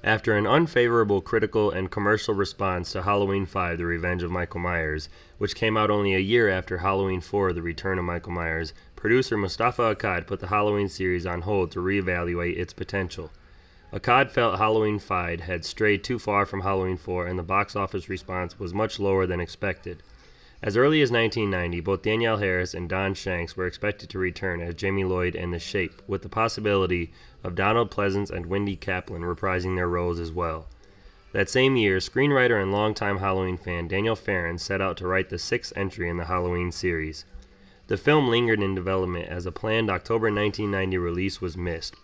After an unfavorable critical and commercial response to Halloween 5: The Revenge of Michael Myers, which came out only a year after Halloween 4: The Return of Michael Myers, producer Mustafa Akkad put the Halloween series on hold to reevaluate its potential. Akkad felt Halloween 5 had strayed too far from Halloween 4, and the box office response was much lower than expected. As early as 1990, both Danielle Harris and Don Shanks were expected to return as Jamie Lloyd and The Shape, with the possibility of Donald Pleasance and Wendy Kaplan reprising their roles as well. That same year, screenwriter and longtime Halloween fan Daniel Farron set out to write the sixth entry in the Halloween series. The film lingered in development as a planned October 1990 release was missed.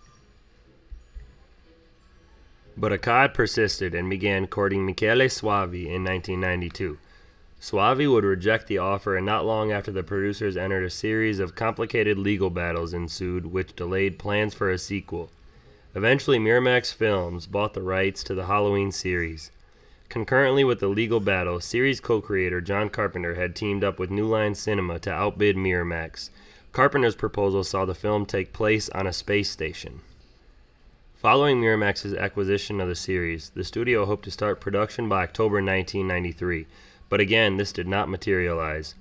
But Akkad persisted and began courting Michele Soavi in 1992. Soavi would reject the offer, and not long after, the producers entered a series of complicated legal battles ensued, which delayed plans for a sequel. Eventually, Miramax Films bought the rights to the Halloween series. Concurrently with the legal battle, series co-creator John Carpenter had teamed up with New Line Cinema to outbid Miramax. Carpenter's proposal saw the film take place on a space station. Following Miramax's acquisition of the series, the studio hoped to start production by October 1993. But again, this did not materialize.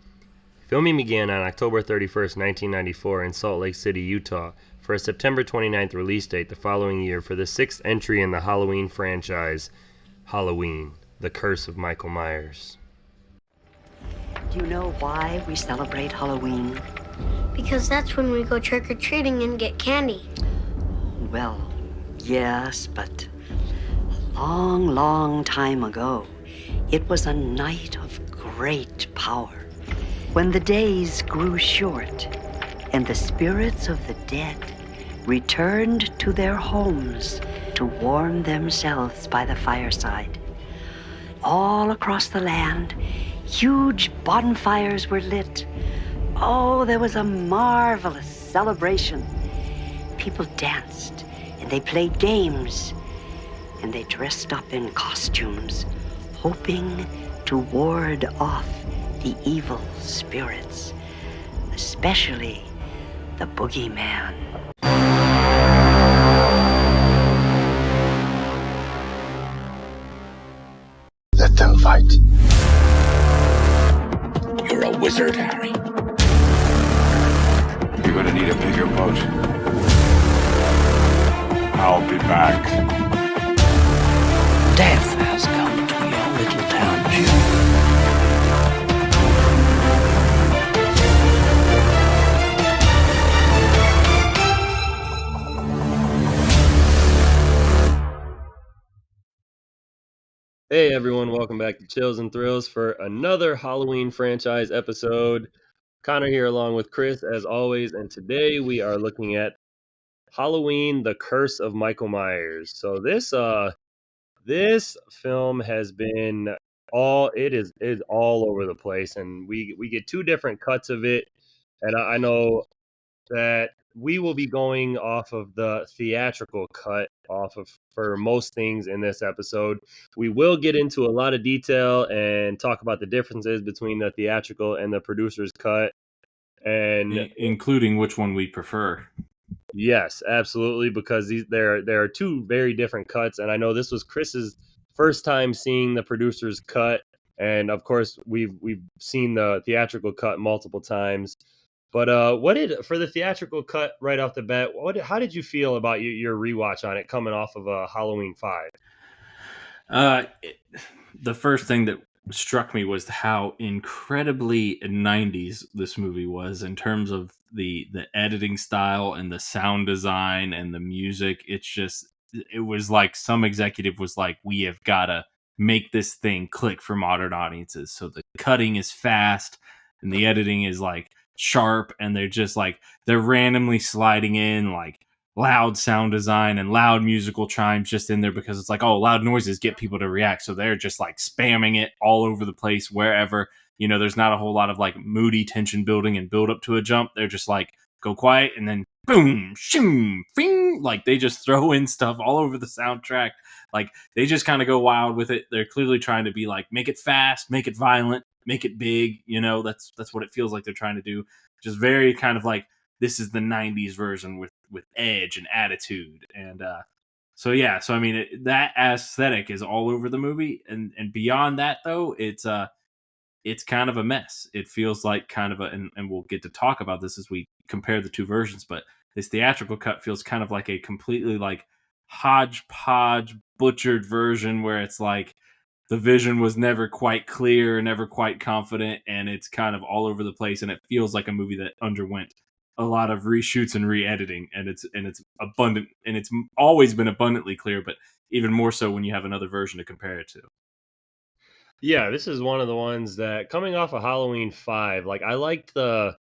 Filming began on October 31st, 1994 in Salt Lake City, Utah, for a September 29th release date the following year for the sixth entry in the Halloween franchise, Halloween: The Curse of Michael Myers. Do you know why we celebrate Halloween? Because that's when we go trick-or-treating and get candy. Well, yes, but a long, long time ago, it was a night of great power, when the days grew short and the spirits of the dead returned to their homes to warm themselves by the fireside. All across the land, huge bonfires were lit. Oh, there was a marvelous celebration. People danced, and they played games, and they dressed up in costumes, hoping to ward off the evil spirits, especially the boogeyman. Let them fight. You're a wizard, Harry. You're gonna need a bigger boat. I'll be back. Death has come to your little town, Jim. Hey everyone, welcome back to Chills and Thrills for another Halloween franchise episode. Connor here along with Chris as always, and today we are looking at Halloween: The Curse of Michael Myers. So this film has been is all over the place, and we get two different cuts of it, and I know that we will be going off of the theatrical cut for most things in this episode. We will get into a lot of detail and talk about the differences between the theatrical and the producer's cut, and including which one we prefer. yes, absolutely, because there are two very different cuts, and I know this was Chris's first time seeing the producer's cut, and of course we've seen the theatrical cut multiple times. But for the theatrical cut right off the bat, how did you feel about your rewatch on it coming off of Halloween 5? The first thing that struck me was how incredibly 90s this movie was in terms of the editing style and the sound design and the music. It was like some executive was like, we have got to make this thing click for modern audiences. So the cutting is fast and the editing is like sharp, and they're randomly sliding in like loud sound design and loud musical chimes just in there because it's like, oh, loud noises get people to react, so they're just like spamming it all over the place wherever. There's not a whole lot of like moody tension building and build up to a jump. They're just like, go quiet, and then boom, shoom, bing, like they just throw in stuff all over the soundtrack. Like they just kind of go wild with it. They're clearly trying to be like, make it fast, make it violent, make it big. That's what it feels like they're trying to do. Just very kind of like, this is the 90s version with edge and attitude. And So yeah, so I mean that aesthetic is all over the movie, and beyond that though, it's kind of a mess. It feels like kind of and we'll get to talk about this as we compare the two versions, but this theatrical cut feels kind of like a completely like hodgepodge butchered version where it's like the vision was never quite clear, never quite confident, and it's kind of all over the place, and it feels like a movie that underwent a lot of reshoots and re-editing, and it's abundant, and it's always been abundantly clear, but even more so when you have another version to compare it to. Yeah, this is one of the ones that coming off of Halloween 5, like I liked the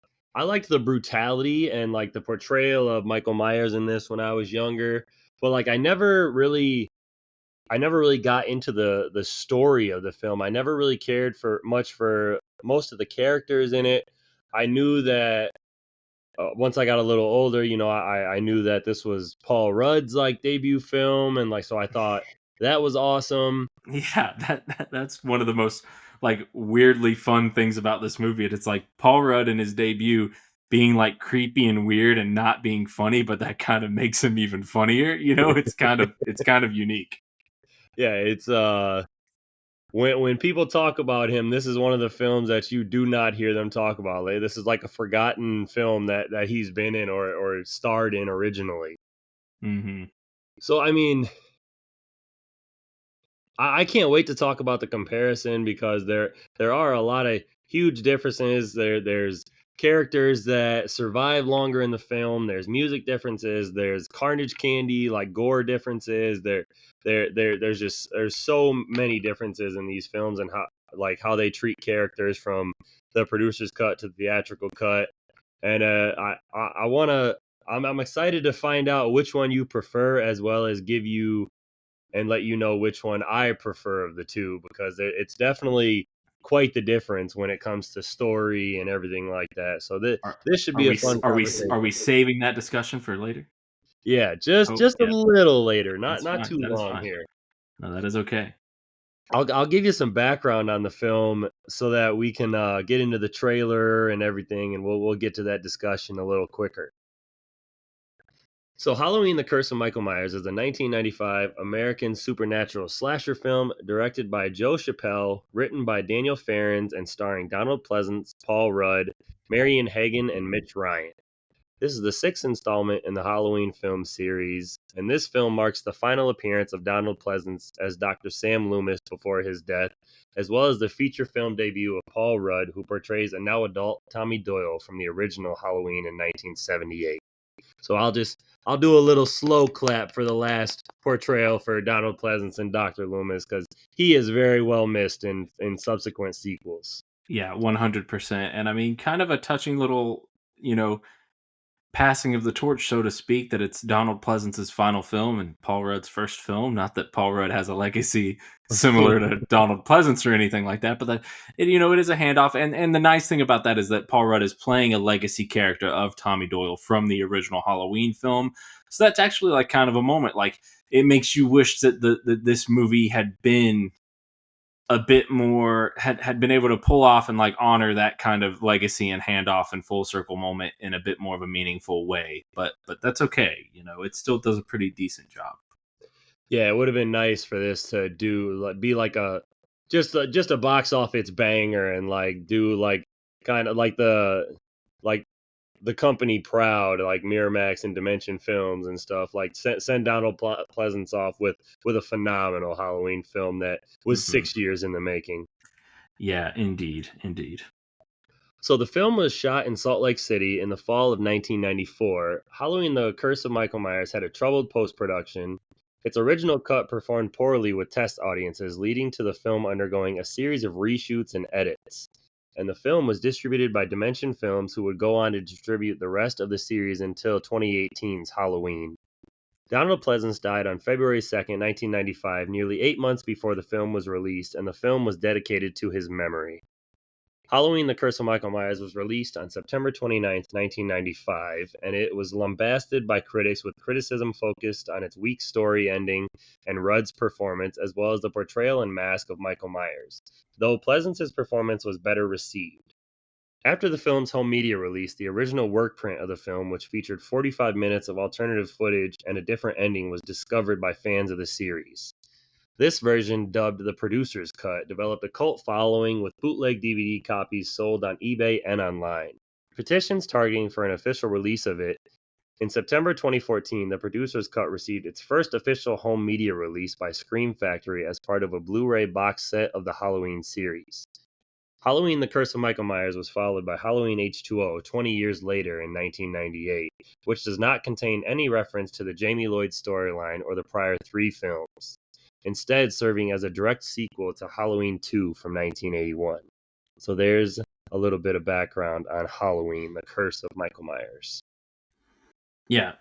brutality and like the portrayal of Michael Myers in this when I was younger, but like I never really got into the story of the film. I never really cared for much for most of the characters in it. I knew that once I got a little older, I knew that this was Paul Rudd's like debut film, and like so I thought that was awesome. Yeah, that's one of the most like weirdly fun things about this movie. It's like Paul Rudd in his debut being like creepy and weird and not being funny, but that kind of makes him even funnier. It's kind of unique. Yeah, it's when people talk about him, this is one of the films that you do not hear them talk about. Like, this is like a forgotten film that he's been in or starred in originally. Hmm. So I mean, I can't wait to talk about the comparison because there are a lot of huge differences. There's characters that survive longer in the film. There's music differences. There's carnage candy like gore differences. There's so many differences in these films and how they treat characters from the producer's cut to the theatrical cut. And I want to. I'm excited to find out which one you prefer, as well as give you and let you know which one I prefer of the two, because it's definitely quite the difference when it comes to story and everything like that. So Are, this should are be a we fun are we conversation. saving that discussion for later? Yeah, just Oh just a yeah, little later, not that's not fine. too That is long fine. here. No, that is okay. I'll give you some background on the film so that we can get into the trailer and everything, and we'll get to that discussion a little quicker. So, Halloween: The Curse of Michael Myers is a 1995 American supernatural slasher film directed by Joe Chappelle, written by Daniel Farrens, and starring Donald Pleasance, Paul Rudd, Marion Hagen, and Mitch Ryan. This is the sixth installment in the Halloween film series, and this film marks the final appearance of Donald Pleasance as Dr. Sam Loomis before his death, as well as the feature film debut of Paul Rudd, who portrays a now adult Tommy Doyle from the original Halloween in 1978. So I'll do a little slow clap for the last portrayal for Donald Pleasance and Dr. Loomis, because he is very well missed in subsequent sequels. Yeah, 100%. And I mean, kind of a touching little, you know, passing of the torch, so to speak, that it's Donald Pleasance's final film and Paul Rudd's first film. Not that Paul Rudd has a legacy similar to Donald Pleasance or anything like that, but that it is a handoff. And the nice thing about that is that Paul Rudd is playing a legacy character of Tommy Doyle from the original Halloween film. So that's actually like kind of a moment. Like it makes you wish that this movie had been a bit more had been able to pull off and like honor that kind of legacy and handoff and full circle moment in a bit more of a meaningful way, but that's okay, it still does a pretty decent job. Yeah, it would have been nice for this to be like just a box office banger and like do like kind of like the company proud, like Miramax and Dimension Films and stuff, like send Donald Pleasance off with a phenomenal Halloween film that was Hmm. 6 years in the making. Yeah, indeed. So the film was shot in Salt Lake City in the fall of 1994. Halloween: The Curse of Michael Myers had a troubled post-production. Its original cut performed poorly with test audiences, leading to the film undergoing a series of reshoots and edits. And the film was distributed by Dimension Films, who would go on to distribute the rest of the series until 2018's Halloween. Donald Pleasance died on February 2nd, 1995, nearly 8 months before the film was released, and the film was dedicated to his memory. Halloween: The Curse of Michael Myers was released on September 29th, 1995, and it was lambasted by critics with criticism focused on its weak story ending and Rudd's performance, as well as the portrayal and mask of Michael Myers, though Pleasance's performance was better received. After the film's home media release, the original work print of the film, which featured 45 minutes of alternative footage and a different ending, was discovered by fans of the series. This version, dubbed the producer's cut, developed a cult following with bootleg DVD copies sold on eBay and online. Petitions targeting for an official release of it. In September 2014, the producer's cut received its first official home media release by Scream Factory as part of a Blu-ray box set of the Halloween series. Halloween: The Curse of Michael Myers was followed by Halloween H2O 20 years later in 1998, which does not contain any reference to the Jamie Lloyd storyline or the prior 3 films, instead serving as a direct sequel to Halloween 2 from 1981. So there's a little bit of background on Halloween: The Curse of Michael Myers. Yeah,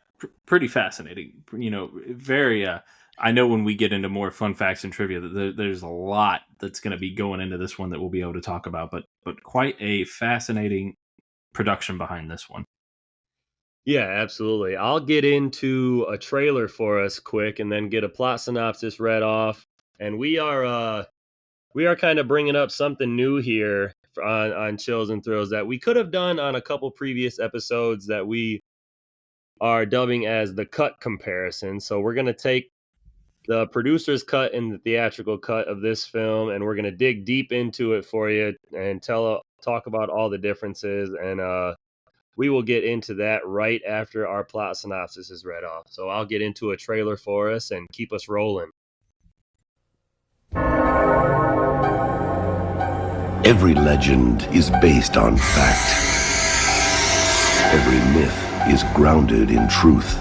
pretty fascinating. Very. I know when we get into more fun facts and trivia, there's a lot that's going to be going into this one that we'll be able to talk about. But quite a fascinating production behind this one. Yeah, absolutely. I'll get into a trailer for us quick, and then get a plot synopsis read off. And we are kind of bringing up something new here on Chills and Thrills that we could have done on a couple previous episodes that we are dubbing as the cut comparison. So we're going to take the producer's cut and the theatrical cut of this film, and we're going to dig deep into it for you and talk about all the differences. And we will get into that right after our plot synopsis is read off. So I'll get into a trailer for us and keep us rolling. Every legend is based on fact. Every myth is grounded in truth.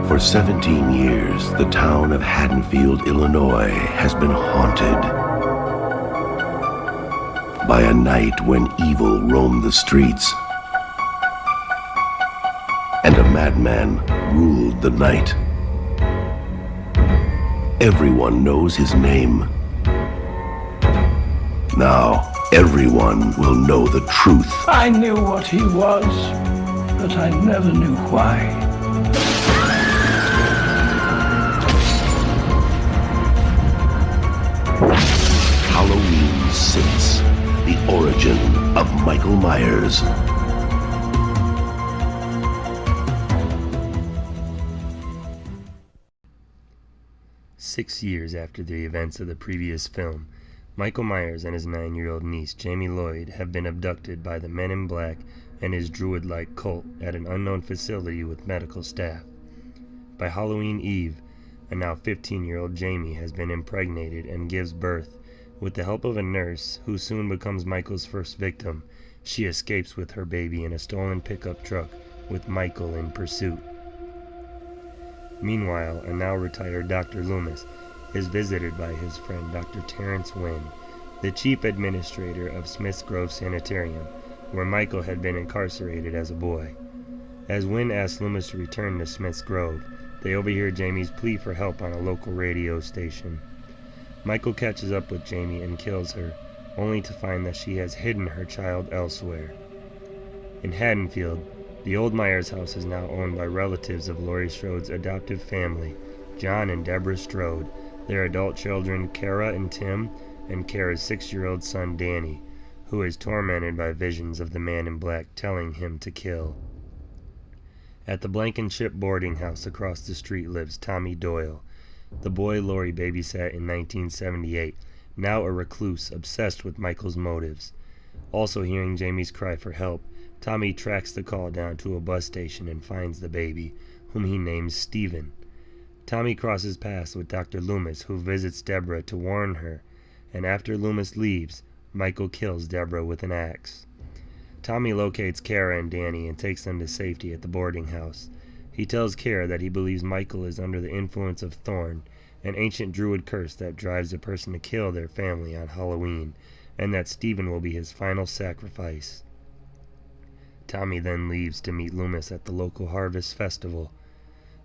For 17 years, the town of Haddonfield, Illinois, has been haunted by a night when evil roamed the streets and a madman ruled the night. Everyone knows his name. Now, everyone will know the truth. I knew what he was, but I never knew why. Halloween 6, the origin of Michael Myers. Six years after the events of the previous film, Michael Myers and his 9-year-old niece, Jamie Lloyd, have been abducted by the Men in Black and his druid-like cult at an unknown facility with medical staff. By Halloween Eve, a now 15-year-old Jamie has been impregnated and gives birth. With the help of a nurse, who soon becomes Michael's first victim, she escapes with her baby in a stolen pickup truck with Michael in pursuit. Meanwhile, a now retired Dr. Loomis is visited by his friend Dr. Terrence Wynn, the chief administrator of Smith's Grove Sanitarium, where Michael had been incarcerated as a boy. As Wynn asks Loomis to return to Smith's Grove, they overhear Jamie's plea for help on a local radio station. Michael catches up with Jamie and kills her, only to find that she has hidden her child elsewhere. In Haddonfield, the old Myers house is now owned by relatives of Laurie Strode's adoptive family, John and Deborah Strode, their adult children Kara and Tim, and Kara's 6-year-old son Danny, who is tormented by visions of the Man in Black telling him to kill. At the Blankenship boarding house across the street lives Tommy Doyle, the boy Laurie babysat in 1978, now a recluse obsessed with Michael's motives. Also hearing Jamie's cry for help, Tommy tracks the call down to a bus station and finds the baby, whom he names Stephen. Tommy crosses paths with Dr. Loomis, who visits Deborah to warn her, and after Loomis leaves, Michael kills Deborah with an axe. Tommy locates Kara and Danny and takes them to safety at the boarding house. He tells Kara that he believes Michael is under the influence of Thorn, an ancient druid curse that drives a person to kill their family on Halloween, and that Stephen will be his final sacrifice. Tommy then leaves to meet Loomis at the local Harvest Festival.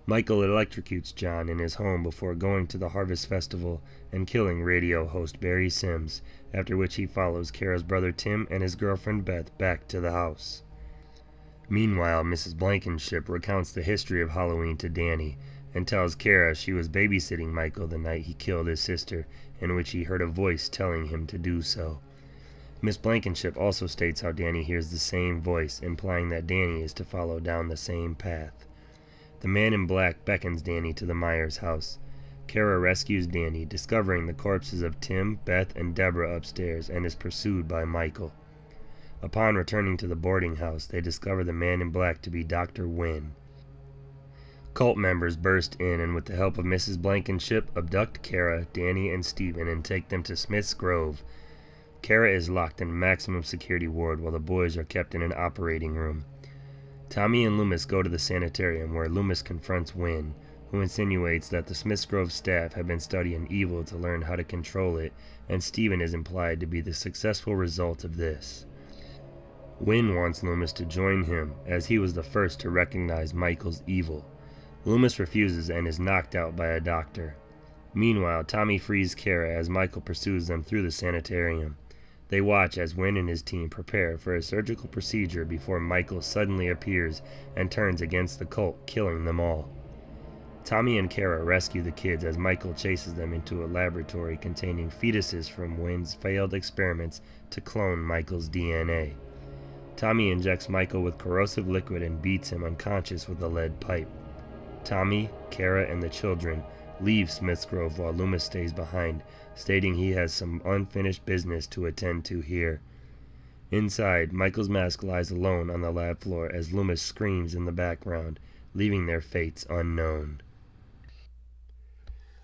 Michael electrocutes John in his home before going to the Harvest Festival and killing radio host Barry Sims, after which he follows Kara's brother Tim and his girlfriend Beth back to the house. Meanwhile, Mrs. Blankenship recounts the history of Halloween to Danny, and tells Kara she was babysitting Michael the night he killed his sister, in which he heard a voice telling him to do so. Miss Blankenship also states how Danny hears the same voice, implying that Danny is to follow down the same path. The man in black beckons Danny to the Myers house. Kara rescues Danny, discovering the corpses of Tim, Beth, and Deborah upstairs, and is pursued by Michael. Upon returning to the boarding house, they discover the man in black to be Dr. Wynn. Cult members burst in and, with the help of Mrs. Blankenship, abduct Kara, Danny, and Stephen and take them to Smith's Grove. Kara is locked in a maximum security ward while the boys are kept in an operating room. Tommy and Loomis go to the sanitarium where Loomis confronts Wynn, who insinuates that the Smith's Grove staff have been studying evil to learn how to control it, and Stephen is implied to be the successful result of this. Wynn wants Loomis to join him, as he was the first to recognize Michael's evil. Loomis refuses and is knocked out by a doctor. Meanwhile, Tommy frees Kara as Michael pursues them through the sanitarium. They watch as Wynn and his team prepare for a surgical procedure before Michael suddenly appears and turns against the cult, killing them all. Tommy and Kara rescue the kids as Michael chases them into a laboratory containing fetuses from Wynn's failed experiments to clone Michael's DNA. Tommy injects Michael with corrosive liquid and beats him unconscious with a lead pipe. Tommy, Kara, and the children leave Smith's Grove while Loomis stays behind, stating he has some unfinished business to attend to here. Inside, Michael's mask lies alone on the lab floor as Loomis screams in the background, leaving their fates unknown.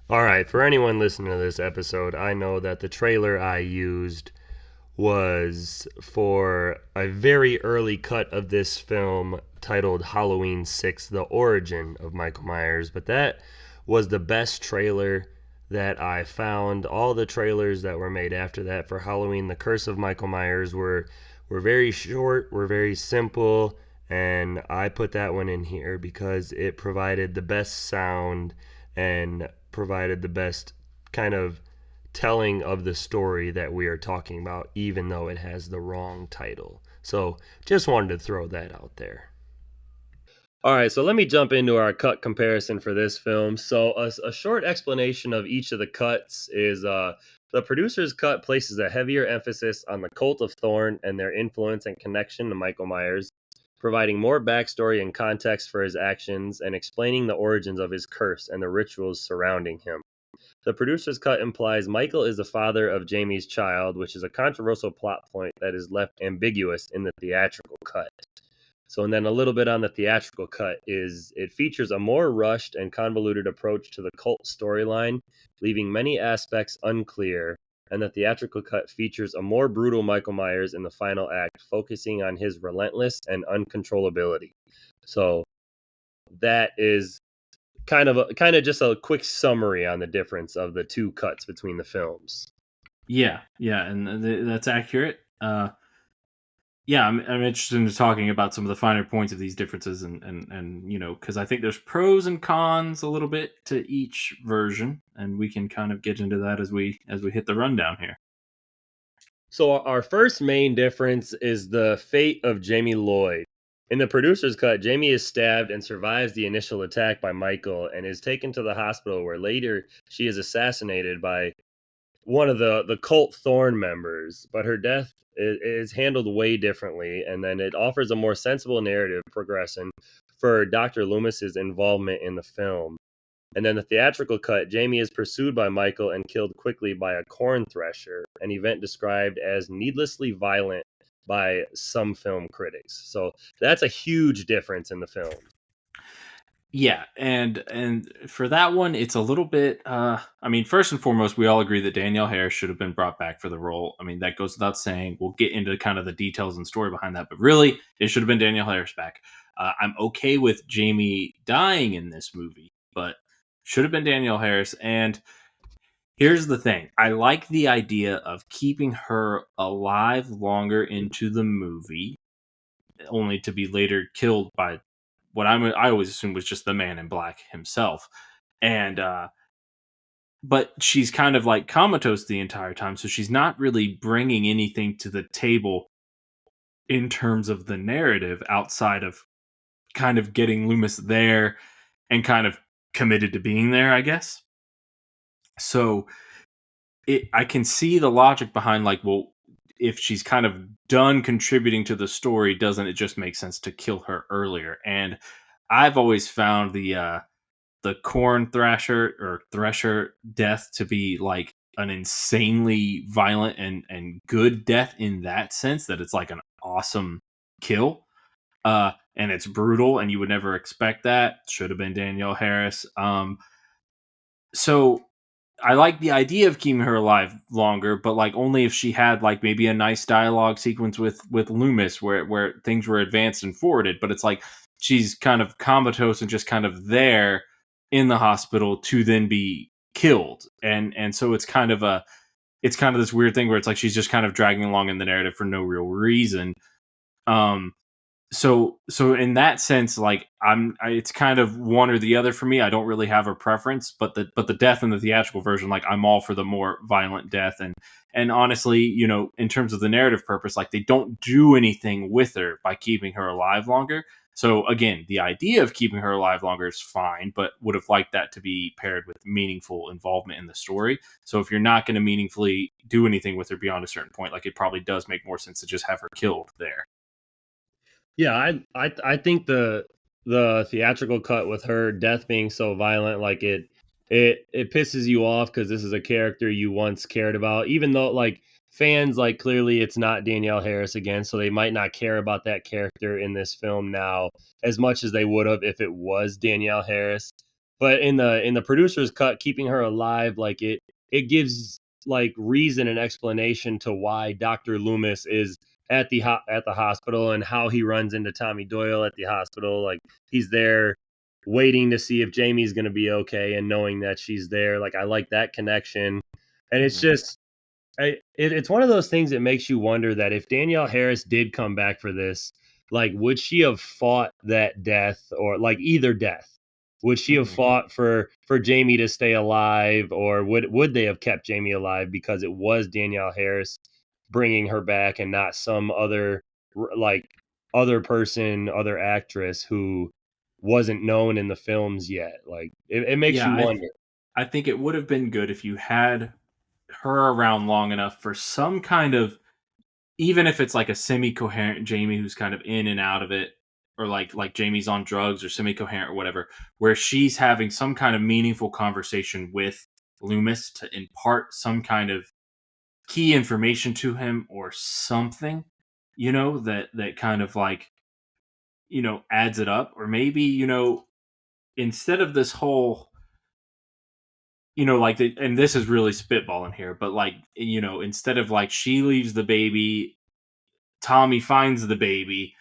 Alright, for anyone listening to this episode, I know that the trailer I used was for a very early cut of this film titled Halloween 6, The Origin of Michael Myers, but that was the best trailer that I found. All the trailers that were made after that for Halloween, The Curse of Michael Myers, were very short, were very simple, and I put that one in here because it provided the best sound and provided the best kind of telling of the story that we are talking about, even though it has the wrong title. So just wanted to throw that out there. All right, so let me jump into our cut comparison for this film. So a short explanation of each of the cuts is the producer's cut places a heavier emphasis on the cult of Thorn and their influence and connection to Michael Myers, providing more backstory and context for his actions and explaining the origins of his curse and the rituals surrounding him. The producer's cut implies Michael is the father of Jamie's child, which is a controversial plot point that is left ambiguous in the theatrical cut. So, and then a little bit on the theatrical cut is it features a more rushed and convoluted approach to the cult storyline, leaving many aspects unclear, and the theatrical cut features a more brutal Michael Myers in the final act, focusing on his relentless and uncontrollability. So that is kind of just a quick summary on the difference of the two cuts between the films. Yeah, and that's accurate. Yeah, I'm interested in talking about some of the finer points of these differences, and you know, because I think there's pros and cons a little bit to each version, and we can kind of get into that as we hit the rundown here. So our first main difference is the fate of Jamie Lloyd. In the producer's cut, Jamie is stabbed and survives the initial attack by Michael and is taken to the hospital, where later she is assassinated by one of the cult Thorn members, but her death is handled way differently, and then it offers a more sensible narrative progression for Dr. Loomis's involvement in the film. And then the theatrical cut, Jamie is pursued by Michael and killed quickly by a corn thresher, an event described as needlessly violent by some film critics. So that's a huge difference in the film. Yeah, and for that one, it's a little bit. I mean, first and foremost, we all agree that Danielle Harris should have been brought back for the role. I mean, that goes without saying. We'll get into kind of the details and story behind that, but really, it should have been Danielle Harris back. I'm okay with Jamie dying in this movie, but should have been Danielle Harris. And here's the thing: I like the idea of keeping her alive longer into the movie, only to be later killed by what I always assumed was just the man in black himself. And but she's kind of like comatose the entire time, so she's not really bringing anything to the table in terms of the narrative outside of kind of getting Loomis there and kind of committed to being there, I guess. So I can see the logic behind, like, well, if she's kind of done contributing to the story, doesn't it just make sense to kill her earlier? And I've always found the corn thrasher or thresher death to be like an insanely violent and good death, in that sense that it's like an awesome kill. And it's brutal, and you would never expect that. Should have been Danielle Harris. So I like the idea of keeping her alive longer, but like only if she had like maybe a nice dialogue sequence with Loomis where things were advanced and forwarded. But it's like she's kind of comatose and just kind of there in the hospital to then be killed, and so it's kind of this weird thing where it's like she's just kind of dragging along in the narrative for no real reason. Um, so in that sense, like it's kind of one or the other for me. I don't really have a preference, but the death in the theatrical version, like I'm all for the more violent death. And honestly, you know, in terms of the narrative purpose, like they don't do anything with her by keeping her alive longer. So again, the idea of keeping her alive longer is fine, but would have liked that to be paired with meaningful involvement in the story. So if you're not going to meaningfully do anything with her beyond a certain point, like it probably does make more sense to just have her killed there. Yeah, I think the theatrical cut with her death being so violent, like it pisses you off because this is a character you once cared about, even though like fans, like clearly it's not Danielle Harris again, so they might not care about that character in this film now as much as they would have if it was Danielle Harris. But in the producer's cut, keeping her alive, like it gives like reason and explanation to why Dr. Loomis is at the hospital and how he runs into Tommy Doyle at the hospital. Like he's there waiting to see if Jamie's going to be okay and knowing that she's there. Like I like that connection. And it's just it's one of those things that makes you wonder that if Danielle Harris did come back for this, like would she have fought that death or like either death? Would she have fought for Jamie to stay alive, or would they have kept Jamie alive because it was Danielle Harris bringing her back and not some other like other person, other actress who wasn't known in the films yet? Like it makes Yeah, you wonder. I think it would have been good if you had her around long enough for some kind of, even if it's like a semi-coherent Jamie who's kind of in and out of it, or like Jamie's on drugs or semi-coherent or whatever, where she's having some kind of meaningful conversation with Loomis to impart some kind of key information to him or something, you know, that kind of like, you know, adds it up. Or maybe, you know, instead of this whole, you know, like and this is really spitballing here, but like, you know, instead of like she leaves the baby, Tommy finds the baby,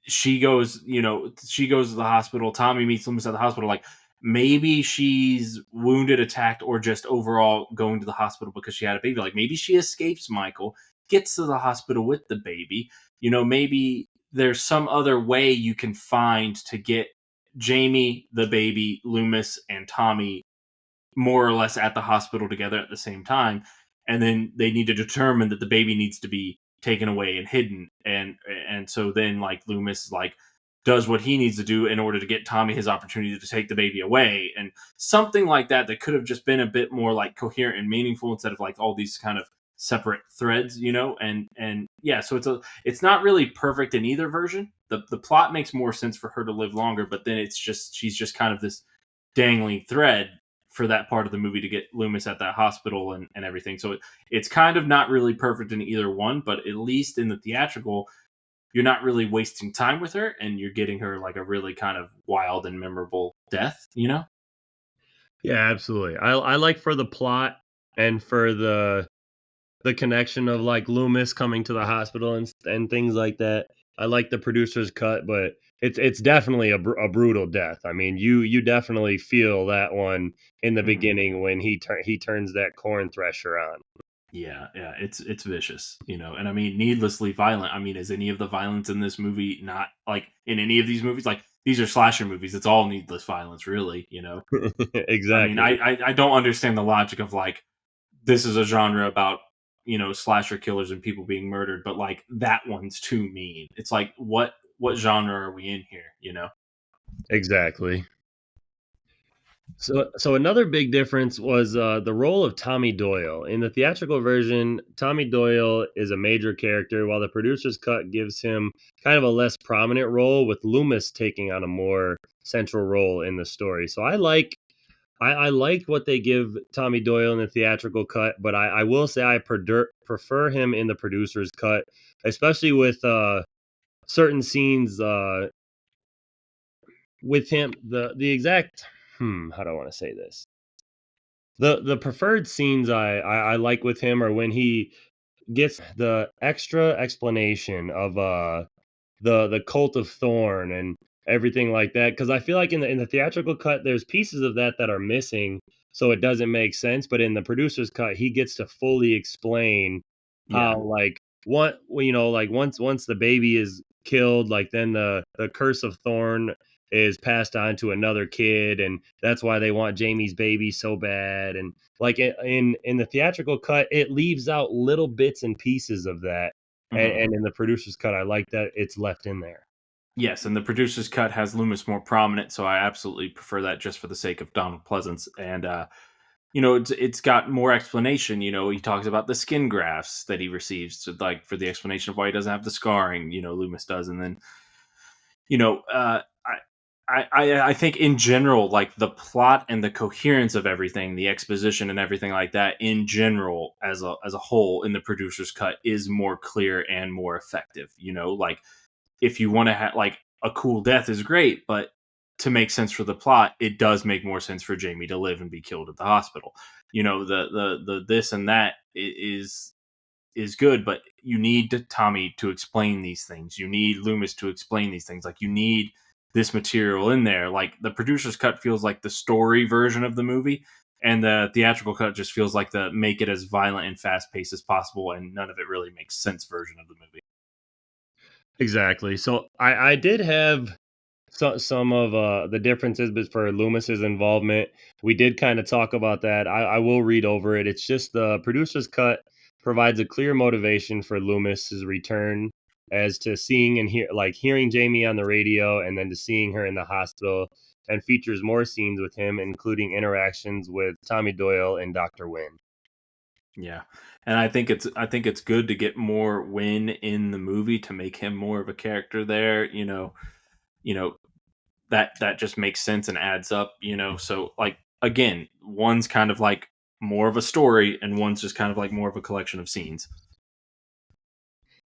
she goes, you know, she goes to the hospital, Tommy meets Loomis at the hospital, like maybe she's wounded, attacked, or just overall going to the hospital because she had a baby. Like maybe she escapes Michael, gets to the hospital with the baby. You know, maybe there's some other way you can find to get Jamie, the baby, Loomis, and Tommy more or less at the hospital together at the same time, and then they need to determine that the baby needs to be taken away and hidden, and so then like Loomis like does what he needs to do in order to get Tommy his opportunity to take the baby away, and something like that could have just been a bit more like coherent and meaningful instead of like all these kind of separate threads, you know. And yeah, so it's not really perfect in either version. The plot makes more sense for her to live longer, but then it's just she's just kind of this dangling thread for that part of the movie to get Loomis at that hospital and everything. So it's kind of not really perfect in either one, but at least in the theatrical, you're not really wasting time with her and you're getting her like a really kind of wild and memorable death, you know? Yeah, absolutely. I like for the plot and for the connection of like Loomis coming to the hospital and things like that. I like the producer's cut, but it's definitely a brutal death. I mean, you definitely feel that one in the beginning when he turns that corn thresher on. Yeah, it's vicious, you know, and I mean needlessly violent. I mean, is any of the violence in this movie not like in any of these movies? Like these are slasher movies. It's all needless violence, really, you know. I mean, Exactly. I don't understand the logic of like this is a genre about, you know, slasher killers and people being murdered, but like that one's too mean. It's like what genre are we in here, you know? Exactly. So another big difference was the role of Tommy Doyle. In the theatrical version, Tommy Doyle is a major character, while the producer's cut gives him kind of a less prominent role, with Loomis taking on a more central role in the story. So I like what they give Tommy Doyle in the theatrical cut, but I will say I prefer him in the producer's cut, especially with certain scenes with him. The exact how do I want to say this? The preferred scenes I like with him are when he gets the extra explanation of the cult of Thorn and everything like that, because I feel like in the theatrical cut there's pieces of that that are missing, so it doesn't make sense. But in the producer's cut, he gets to fully explain Yeah. how, like, what well, like once the baby is killed, like then the curse of Thorn is passed on to another kid, and that's why they want Jamie's baby so bad. And like in the theatrical cut, it leaves out little bits and pieces of that, Mhm. and in the producer's cut, I like that it's left in there. Yes, and the producer's cut has Loomis more prominent, so I absolutely prefer that just for the sake of Donald Pleasance. And it's got more explanation. He talks about the skin grafts that he receives to, like, for the explanation of why he doesn't have the scarring. Loomis does, and then you know, I think in general, like, the plot and the coherence of everything, the exposition and everything like that, in general, as a whole, in the producer's cut, is more clear and more effective. Like, if you want to have, like, a cool death is great, but to make sense for the plot, it does make more sense for Jamie to live and be killed at the hospital. The this and that is good, but you need Tommy to explain these things. You need Loomis to explain these things. Like, you need this material in there. Like, the producer's cut feels like the story version of the movie, and the theatrical cut just feels like the make it as violent and fast paced as possible, and none of it really makes sense version of the movie. Exactly. So I did have some of the differences, but for Loomis's involvement, we did kind of talk about that. I will read over it. It's just the producer's cut provides a clear motivation for Loomis's return, as to seeing and hearing Jamie on the radio, and then to seeing her in the hospital, and features more scenes with him, including interactions with Tommy Doyle and Dr. Wynn. Yeah. And I think it's good to get more Win in the movie to make him more of a character there. You know that just makes sense and adds up. So, like, again, one's kind of like more of a story, and one's just kind of like more of a collection of scenes.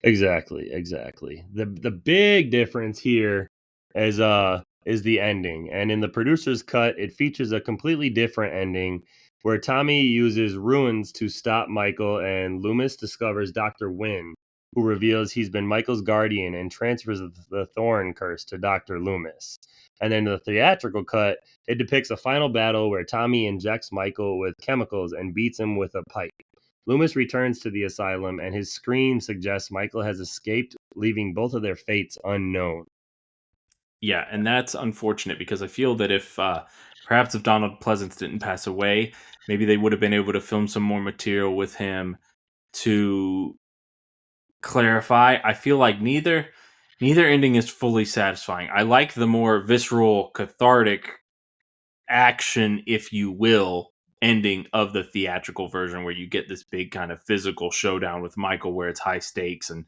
Exactly, exactly. The big difference here is the ending. And in the producer's cut, it features a completely different ending, where Tommy uses ruins to stop Michael, and Loomis discovers Dr. Wynn, who reveals he's been Michael's guardian and transfers the Thorn curse to Dr. Loomis. And then in the theatrical cut, it depicts a final battle where Tommy injects Michael with chemicals and beats him with a pipe. Loomis returns to the asylum, and his scream suggests Michael has escaped, leaving both of their fates unknown. Yeah, and that's unfortunate, because I feel that if perhaps if Donald Pleasance didn't pass away, maybe they would have been able to film some more material with him to clarify. I feel like neither ending is fully satisfying. I like the more visceral, cathartic action, if you will, ending of the theatrical version, where you get this big kind of physical showdown with Michael, where it's high stakes, and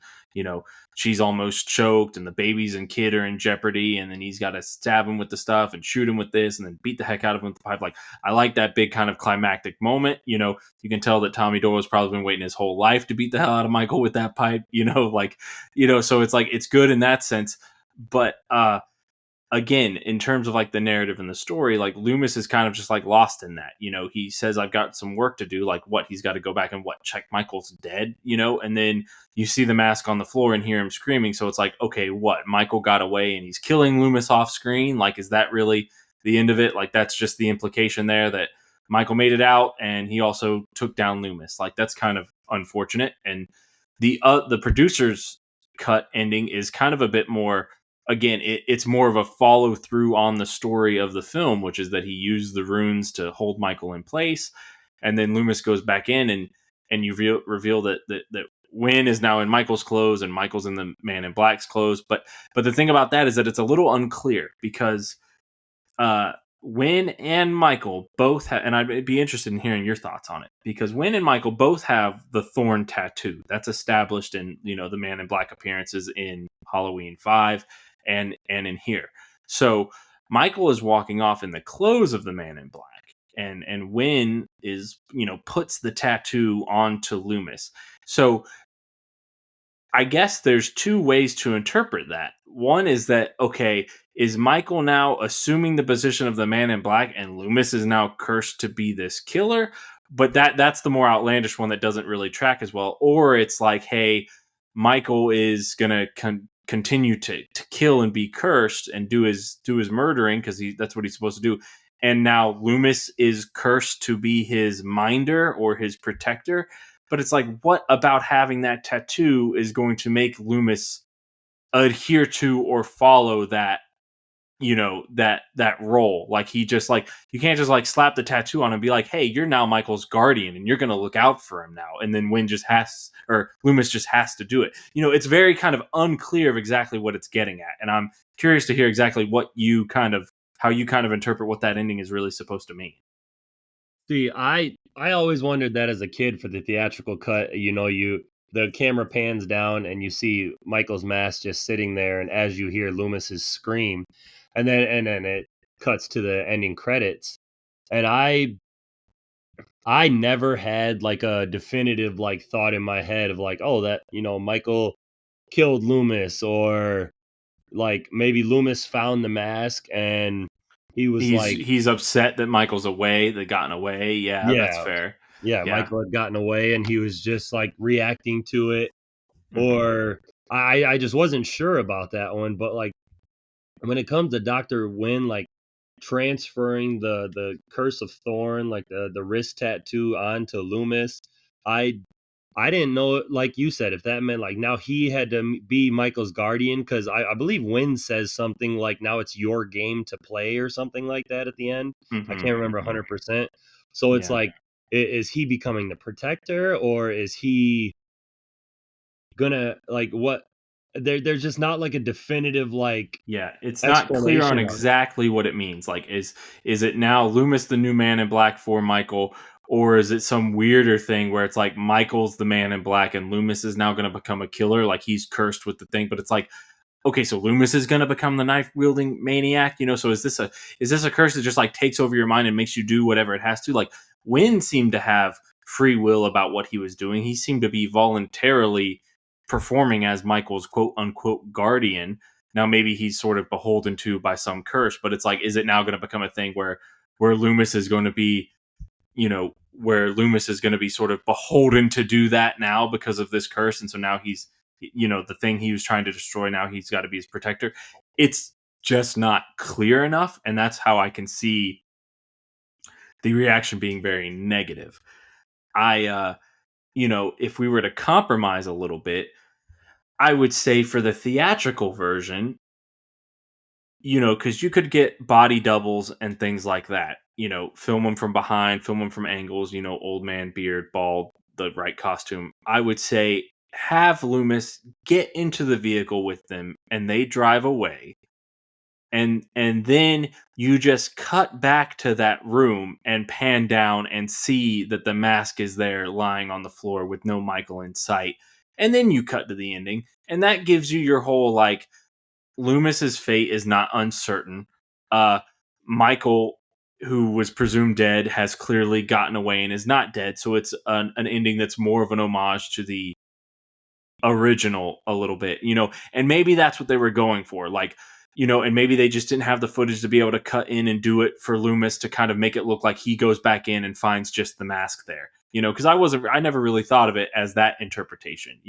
she's almost choked, and the babies and kid are in jeopardy, and then he's got to stab him with the stuff and shoot him with this, and then beat the heck out of him with the pipe. Like, I like that big kind of climactic moment. You can tell that Tommy Doyle has probably been waiting his whole life to beat the hell out of Michael with that pipe. So it's like, it's good in that sense. But again, in terms of, like, the narrative and the story, like, Loomis is kind of just, like, lost in that. He says, I've got some work to do. Like, what? He's got to go back and check Michael's dead, and then you see the mask on the floor and hear him screaming. So it's like, okay, what? Michael got away and he's killing Loomis off screen? Like, is that really the end of it? Like, that's just the implication there, that Michael made it out and he also took down Loomis. Like, that's kind of unfortunate. And the producer's cut ending is kind of a bit more, again, it's more of a follow through on the story of the film, which is that he used the runes to hold Michael in place, and then Loomis goes back in, and you reveal that Wynn is now in Michael's clothes and Michael's in the Man in Black's clothes. But the thing about that is that it's a little unclear, because Wynn and Michael both have, and I'd be interested in hearing your thoughts on it, because Wynn and Michael both have the thorn tattoo that's established in, the Man in Black appearances in Halloween 5 and in here. So Michael is walking off in the clothes of the Man in Black, and Wynn is, puts the tattoo onto Loomis. So I guess there's two ways to interpret that. One is that, okay, is Michael now assuming the position of the Man in Black and Loomis is now cursed to be this killer? But that's the more outlandish one that doesn't really track as well. Or it's like, hey, Michael is going to continue to kill and be cursed and do his murdering because that's what he's supposed to do. And now Loomis is cursed to be his minder or his protector. But it's like, what about having that tattoo is going to make Loomis adhere to or follow that, that role? Like, he just, like, you can't just like slap the tattoo on and be like, hey, you're now Michael's guardian and you're going to look out for him now. And then Loomis just has to do it. It's very kind of unclear of exactly what it's getting at. And I'm curious to hear exactly how you kind of interpret what that ending is really supposed to mean. See, I always wondered that as a kid for the theatrical cut. The camera pans down and you see Michael's mask just sitting there, and as you hear Loomis's scream, and then it cuts to the ending credits. And I never had like a definitive like thought in my head of like, oh, that Michael killed Loomis, or like maybe Loomis found the mask and he's upset that Michael's away, that gotten away. Yeah, that's fair. Yeah, Michael had gotten away and he was just like reacting to it. Or I just wasn't sure about that one. But like when it comes to Dr. Wynn, like transferring the curse of Thorn, like the wrist tattoo onto Loomis, I didn't know, like you said, if that meant like now he had to be Michael's guardian, because I believe Wynn says something like, now it's your game to play or something like that at the end. I can't remember 100%. So it's like, is he becoming the protector, or is he gonna like what? There's just not like a definitive like. Yeah, it's not clear on exactly what it means. Like, is it now Loomis the new Man in Black for Michael? Or is it some weirder thing where it's like Michael's the Man in Black and Loomis is now going to become a killer? Like, he's cursed with the thing, but it's like, okay, so Loomis is going to become the knife wielding maniac, So is this a curse that just like takes over your mind and makes you do whatever it has to? Like, Wynn seemed to have free will about what he was doing. He seemed to be voluntarily performing as Michael's quote unquote guardian. Now maybe he's sort of beholden to by some curse, but it's like, is it now going to become a thing where Loomis is going to be, where Loomis is going to be sort of beholden to do that now because of this curse. And so now he's, the thing he was trying to destroy, now he's got to be his protector. It's just not clear enough. And that's how I can see the reaction being very negative. If we were to compromise a little bit, I would say for the theatrical version, because you could get body doubles and things like that. Film them from behind, film them from angles, old man, beard, bald, the right costume. I would say have Loomis get into the vehicle with them and they drive away. And then you just cut back to that room and pan down and see that the mask is there lying on the floor with no Michael in sight. And then you cut to the ending. And that gives you your whole, like, Loomis's fate is not uncertain. Michael, who was presumed dead, has clearly gotten away and is not dead. So it's an ending that's more of an homage to the original a little bit, and maybe that's what they were going for. Like, and maybe they just didn't have the footage to be able to cut in and do it for Loomis to kind of make it look like he goes back in and finds just the mask there. Because I never really thought of it as that interpretation,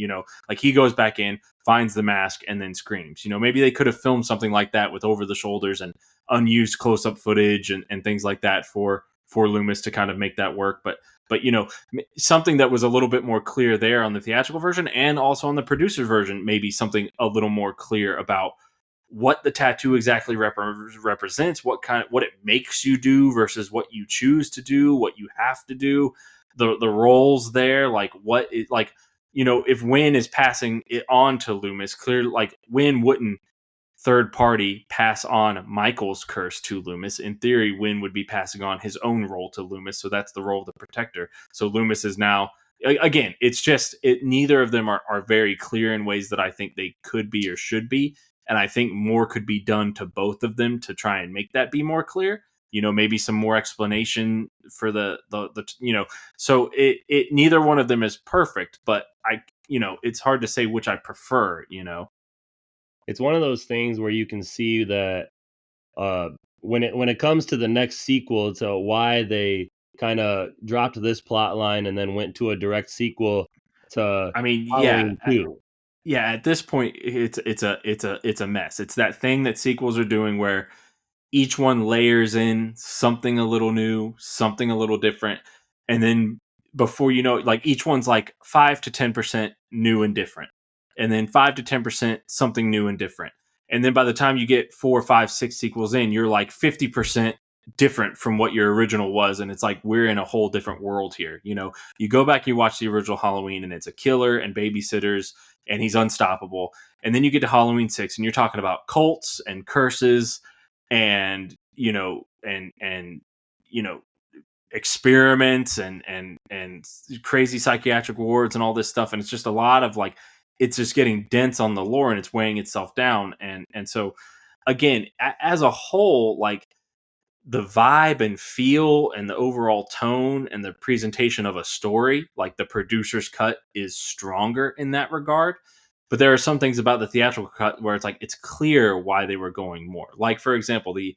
like he goes back in, finds the mask, and then screams. Maybe they could have filmed something like that with over the shoulders and unused close-up footage and things like that for Loomis to kind of make that work. But something that was a little bit more clear there on the theatrical version, and also on the producer's version, maybe something a little more clear about what the tattoo exactly represents, what it makes you do versus what you choose to do, what you have to do, the roles there, like what it, like, if Wynn is passing it on to Loomis, clearly, like, Wynn wouldn't third party pass on Michael's curse to Loomis. In theory, Wynn would be passing on his own role to Loomis, so that's the role of the protector. So Loomis is now, again, it's just neither of them are very clear in ways that I think they could be or should be, and I think more could be done to both of them to try and make that be more clear. Maybe some more explanation for the so it neither one of them is perfect, but it's hard to say which I prefer. It's one of those things where you can see that when it comes to the next sequel, to why they kind of dropped this plot line and then went to a direct sequel to I mean, Halloween 2. yeah. At this point, it's a mess. It's that thing that sequels are doing where each one layers in something a little new, something a little different, and then before you know it, like each one's like 5 to 10% new and different, and then 5 to 10% something new and different, and then by the time you get 4, 5, 6 sequels in, you're like 50% different from what your original was, and it's like we're in a whole different world here. You go back, you watch the original Halloween, and it's a killer and babysitters, and he's unstoppable, and then you get to Halloween 6, and you're talking about cults and curses and experiments and crazy psychiatric wards and all this stuff, and it's just a lot of like, it's just getting dense on the lore and it's weighing itself down, and so again, as a whole, like the vibe and feel and the overall tone and the presentation of a story, like the producer's cut is stronger in that regard. But there are some things about the theatrical cut where it's like it's clear why they were going more. Like, for example, the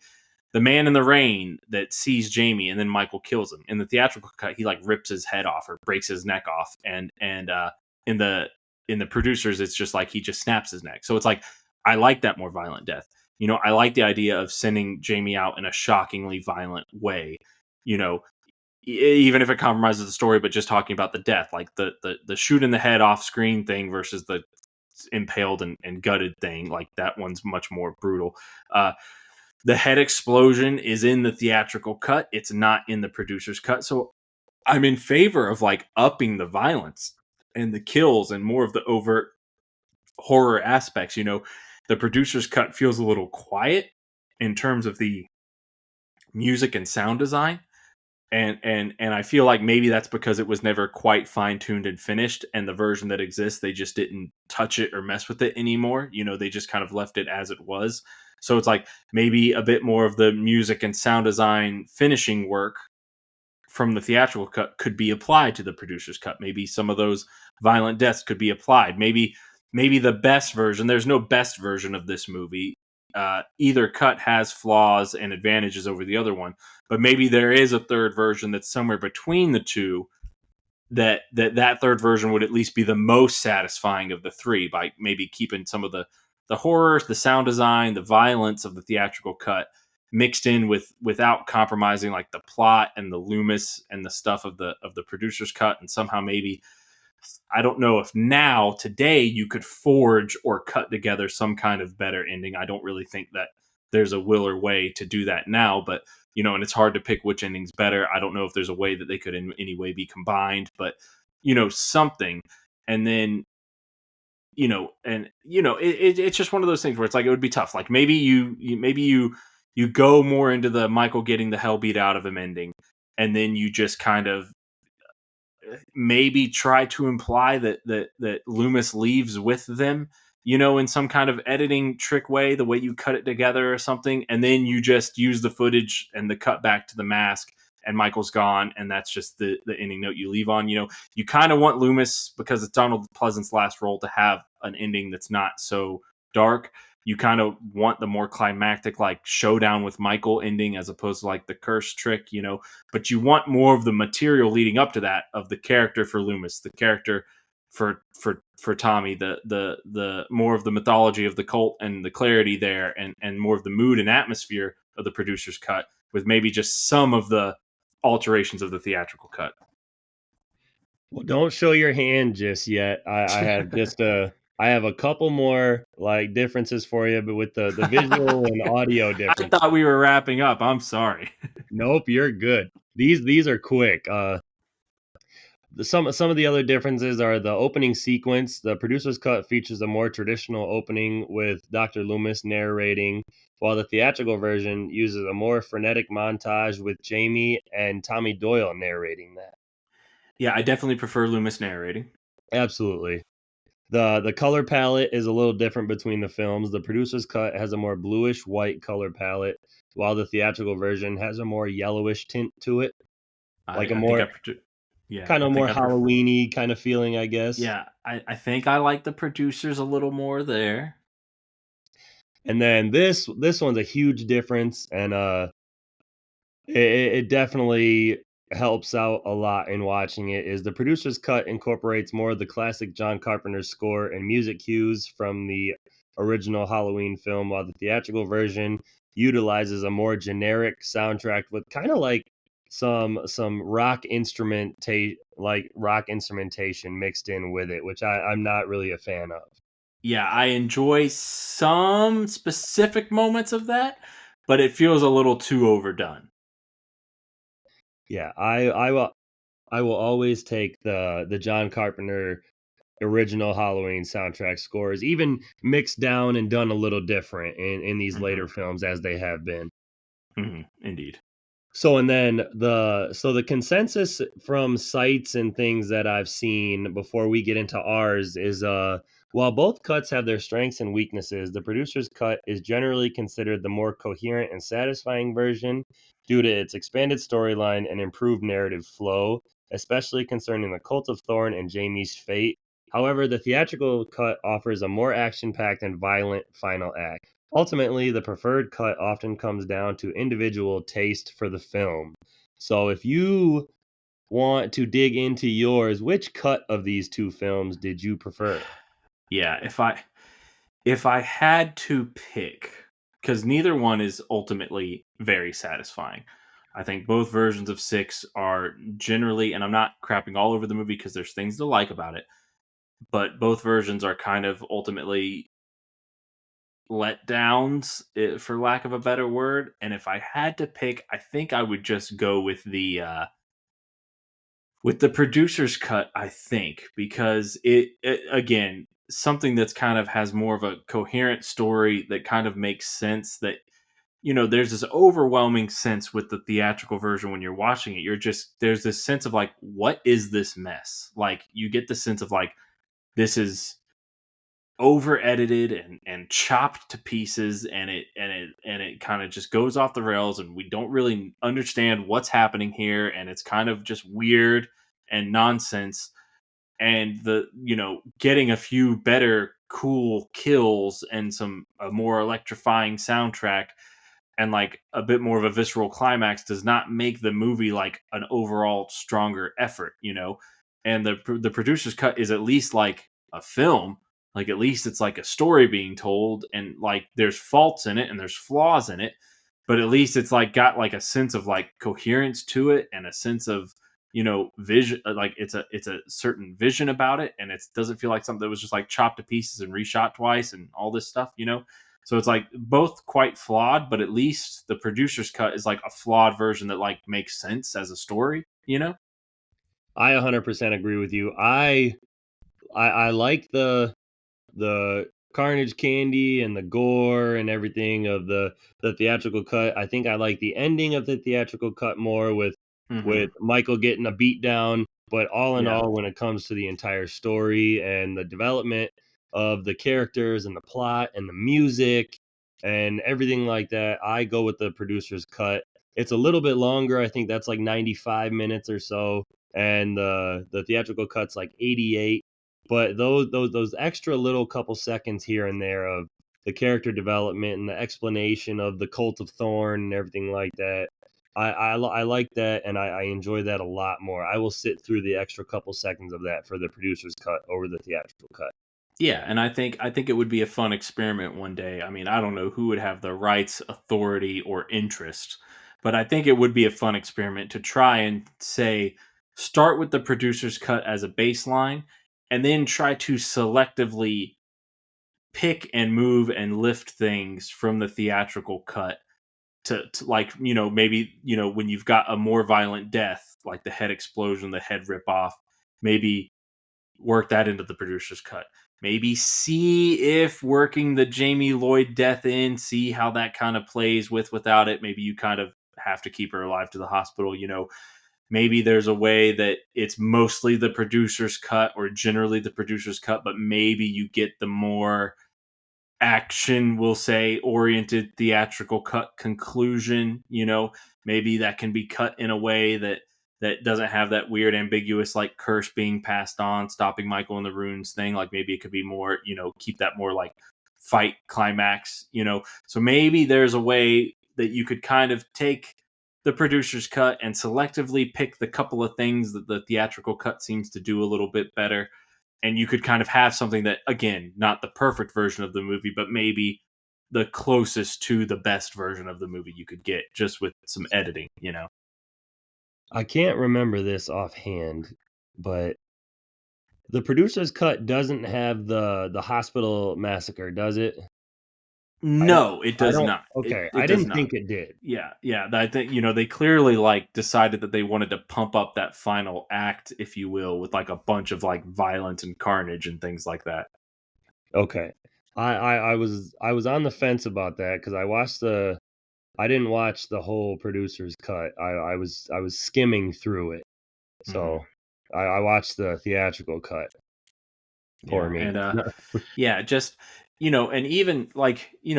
man in the rain that sees Jamie and then Michael kills him. In the theatrical cut, he like rips his head off or breaks his neck off, and in the producers, it's just like he just snaps his neck. So it's like, I like that more violent death. I like the idea of sending Jamie out in a shockingly violent way. Even if it compromises the story, but just talking about the death, like the shooting the head off screen thing versus the impaled and gutted thing, like that one's much more brutal. The head explosion is in the theatrical cut. It's not in the producer's cut. So I'm in favor of like upping the violence and the kills and more of the overt horror aspects. The producer's cut feels a little quiet in terms of the music and sound design. And I feel like maybe that's because it was never quite fine-tuned and finished, and the version that exists, they just didn't touch it or mess with it anymore. They just kind of left it as it was. So it's like maybe a bit more of the music and sound design finishing work from the theatrical cut could be applied to the producer's cut. Maybe some of those violent deaths could be applied. Maybe the best version, there's no best version of this movie. Either cut has flaws and advantages over the other one, but maybe there is a third version that's somewhere between the two, that third version would at least be the most satisfying of the three, by maybe keeping some of the horror, the sound design, the violence of the theatrical cut mixed in without compromising like the plot and the Loomis and the stuff of the producer's cut. And somehow maybe, I don't know if now today you could forge or cut together some kind of better ending. I don't really think that there's a will or way to do that now, but and it's hard to pick which ending's better. I don't know if there's a way that they could in any way be combined, but something. And then it's just one of those things where it's like, it would be tough. Like maybe you go more into the Michael getting the hell beat out of him ending, and then you just kind of maybe try to imply that Loomis leaves with them, in some kind of editing trick way, the way you cut it together or something, and then you just use the footage and the cut back to the mask, and Michael's gone, and that's just the ending note you leave on. You kind of want Loomis, because it's Donald Pleasant's last role, to have an ending that's not so dark. You kind of want the more climactic, like showdown with Michael ending, as opposed to like the curse trick, but you want more of the material leading up to that, of the character for Loomis, the character for Tommy, the more of the mythology of the cult and the clarity there, and more of the mood and atmosphere of the producer's cut, with maybe just some of the alterations of the theatrical cut. Well, don't show your hand just yet. I have a couple more like differences for you, but with the visual and audio difference. I thought we were wrapping up. I'm sorry. Nope, you're good. These are quick. Some of the other differences are the opening sequence. The producer's cut features a more traditional opening with Dr. Loomis narrating, while the theatrical version uses a more frenetic montage with Jamie and Tommy Doyle narrating that. Yeah, I definitely prefer Loomis narrating. Absolutely. The color palette is a little different between the films. The producer's cut has a more bluish white color palette, while the theatrical version has a more yellowish tint to it, like a I think more yeah, kind I of think more I prefer. Halloweeny kind of feeling, I guess. Yeah, I think I like the producers a little more there. And then this one's a huge difference, and it definitely helps out a lot in watching it. Is the producer's cut incorporates more of the classic John Carpenter score and music cues from the original Halloween film, while the theatrical version utilizes a more generic soundtrack with kind of like some rock instrumentation mixed in with it, which I'm not really a fan of. Yeah, I enjoy some specific moments of that, but it feels a little too overdone. Yeah, I will always take the John Carpenter original Halloween soundtrack scores, even mixed down and done a little different in these Hmm. later films as they have been. Indeed. So and then the consensus from sites and things that I've seen before we get into ours is while both cuts have their strengths and weaknesses, the producer's cut is generally considered the more coherent and satisfying version due to its expanded storyline and improved narrative flow, especially concerning the Cult of Thorn and Jamie's fate. However, the theatrical cut offers a more action-packed and violent final act. Ultimately, the preferred cut often comes down to individual taste for the film. So if you want to dig into yours, which cut of these two films did you prefer? Yeah, if I had to pick, because neither one is ultimately very satisfying. I think both versions of Six are generally, and I'm not crapping all over the movie because there's things to like about it, but both versions are kind of ultimately letdowns, for lack of a better word. And if I had to pick, I think I would just go with the producer's cut. I think because it again something that's kind of has more of a coherent story that kind of makes sense. That there's this overwhelming sense with the theatrical version when you're watching it. You're just there's this sense of like, what is this mess? Like you get the sense of like this is over edited and chopped to pieces, and it kind of just goes off the rails, and we don't really understand what's happening here, and it's kind of just weird and nonsense. And the getting a few better cool kills and some a more electrifying soundtrack and like a bit more of a visceral climax does not make the movie like an overall stronger effort. And the producer's cut is at least like a film. Like at least it's like a story being told, and like there's faults in it and there's flaws in it, but at least it's like got like a sense of like coherence to it and a sense of vision. Like it's a certain vision about it, and it doesn't feel like something that was just like chopped to pieces and reshot twice and all this stuff. So it's like both quite flawed, but at least the producer's cut is like a flawed version that like makes sense as a story. I 100% agree with you. I like the carnage candy and the gore and everything of the theatrical cut. I think I like the ending of the theatrical cut more with Hmm. Michael getting a beat down, but all in Yeah. all when it comes to the entire story and the development of the characters and the plot and the music and everything like that, I go with the producer's cut. It's a little bit longer. I think that's like 95 minutes or so, and the theatrical cut's like 88, but those extra little couple seconds here and there of the character development and the explanation of the Cult of Thorn and everything like that, I like that, and I enjoy that a lot more. I will sit through the extra couple seconds of that for the producer's cut over the theatrical cut. Yeah, and I think it would be a fun experiment one day. I mean, I don't know who would have the rights, authority, or interest, but I think it would be a fun experiment to try and say start with the producer's cut as a baseline and then try to selectively pick and move and lift things from the theatrical cut to like maybe when you've got a more violent death like the head explosion, the head rip off, maybe work that into the producer's cut. Maybe see if working the Jamie Lloyd death in, see how that kind of plays without it. Maybe you kind of have to keep her alive to the hospital. Maybe there's a way that it's mostly the producer's cut or generally the producer's cut, but maybe you get the more action, we'll say, oriented theatrical cut conclusion. Maybe that can be cut in a way that doesn't have that weird ambiguous like curse being passed on, stopping Michael in the runes thing. Like maybe it could be more, keep that more like fight climax, So maybe there's a way that you could kind of take the producer's cut and selectively pick the couple of things that the theatrical cut seems to do a little bit better. And you could kind of have something that, again, not the perfect version of the movie, but maybe the closest to the best version of the movie you could get just with some editing, I can't remember this offhand, but the producer's cut doesn't have the hospital massacre, does it? No, it does not. Okay, It I does didn't not. think it did. Yeah. I think, they clearly like decided that they wanted to pump up that final act, if you will, with like a bunch of like violence and carnage and things like that. Okay. I was on the fence about that because I didn't watch the whole producer's cut. I was skimming through it. So I watched the theatrical cut. Poor me. And just and even like you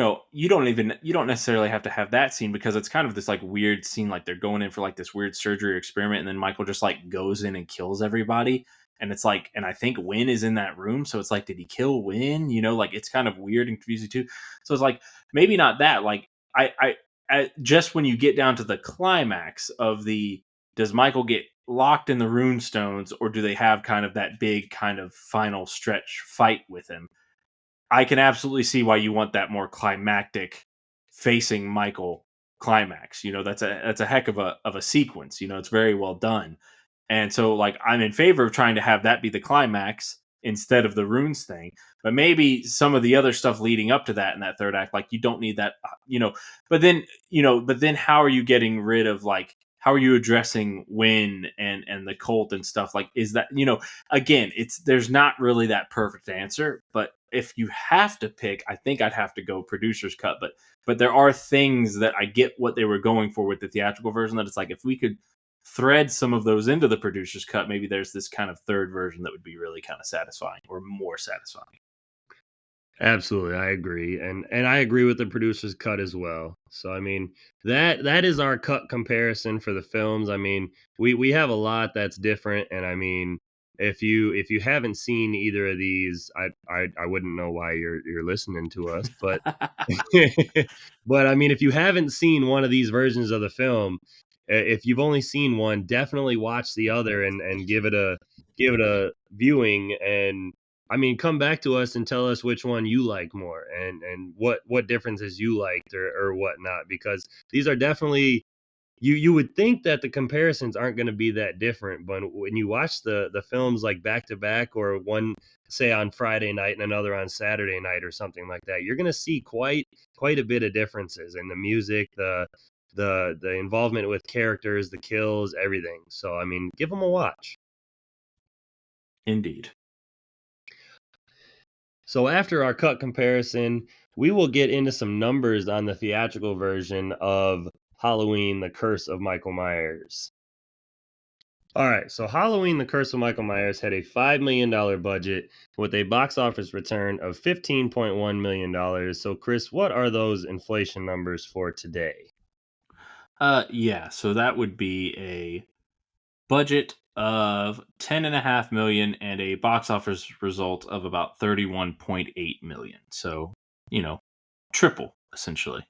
don't necessarily have to have that scene because it's kind of this like weird scene, like they're going in for like this weird surgery or experiment, and then Michael just like goes in and kills everybody, and it's like, and I think Wynn is in that room, so it's like, did he kill Wynn? Like it's kind of weird and confusing too. So it's like maybe not that. Like I just when you get down to the climax of does Michael get locked in the rune stones, or do they have kind of that big kind of final stretch fight with him? I can absolutely see why you want that more climactic facing Michael climax. That's a heck of a sequence. It's very well done. And so like I'm in favor of trying to have that be the climax instead of the runes thing. But maybe some of the other stuff leading up to that in that third act, like you don't need that, but then how are you getting rid of like, how are you addressing Wynn and the cult and stuff? Like, is that, again, there's not really that perfect answer, but if you have to pick, I think I'd have to go producer's cut, but there are things that I get what they were going for with the theatrical version, that it's like, if we could thread some of those into the producer's cut, maybe there's this kind of third version that would be really kind of satisfying or more satisfying. Absolutely, I agree, and I agree with the producer's cut as well. So I mean, that is our cut comparison for the films. I mean, we have a lot that's different, and I mean, if you haven't seen either of these, I wouldn't know why you're listening to us, but but I mean, if you haven't seen one of these versions of the film, if you've only seen one, definitely watch the other and give it a viewing. And I mean, come back to us and tell us which one you like more and what differences you liked or whatnot, because these are definitely, you would think that the comparisons aren't going to be that different, but when you watch the films like back to back, or one say on Friday night and another on Saturday night or something like that, you're going to see quite a bit of differences in the music, the involvement with characters, the kills, everything. So I mean, give them a watch. Indeed. So after our cut comparison, we will get into some numbers on the theatrical version of Halloween, The Curse of Michael Myers. All right, so Halloween, The Curse of Michael Myers had a $5 million budget with a box office return of $15.1 million. So Chris, what are those inflation numbers for today? So that would be a budget of $10.5 million and a box office result of about $31.8 million. So, triple essentially.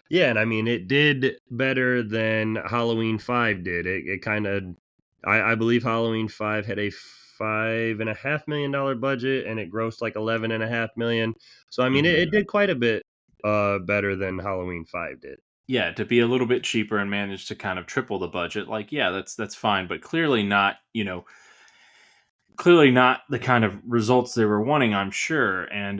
Yeah, and I mean, it did better than Halloween 5 did. It kind of, I believe Halloween 5 had a $5.5 million budget, and it grossed like $11.5 million. So I mean, it did quite a bit better than Halloween 5 did. Yeah, to be a little bit cheaper and manage to kind of triple the budget, like, yeah, that's fine, but clearly not the kind of results they were wanting, I'm sure. And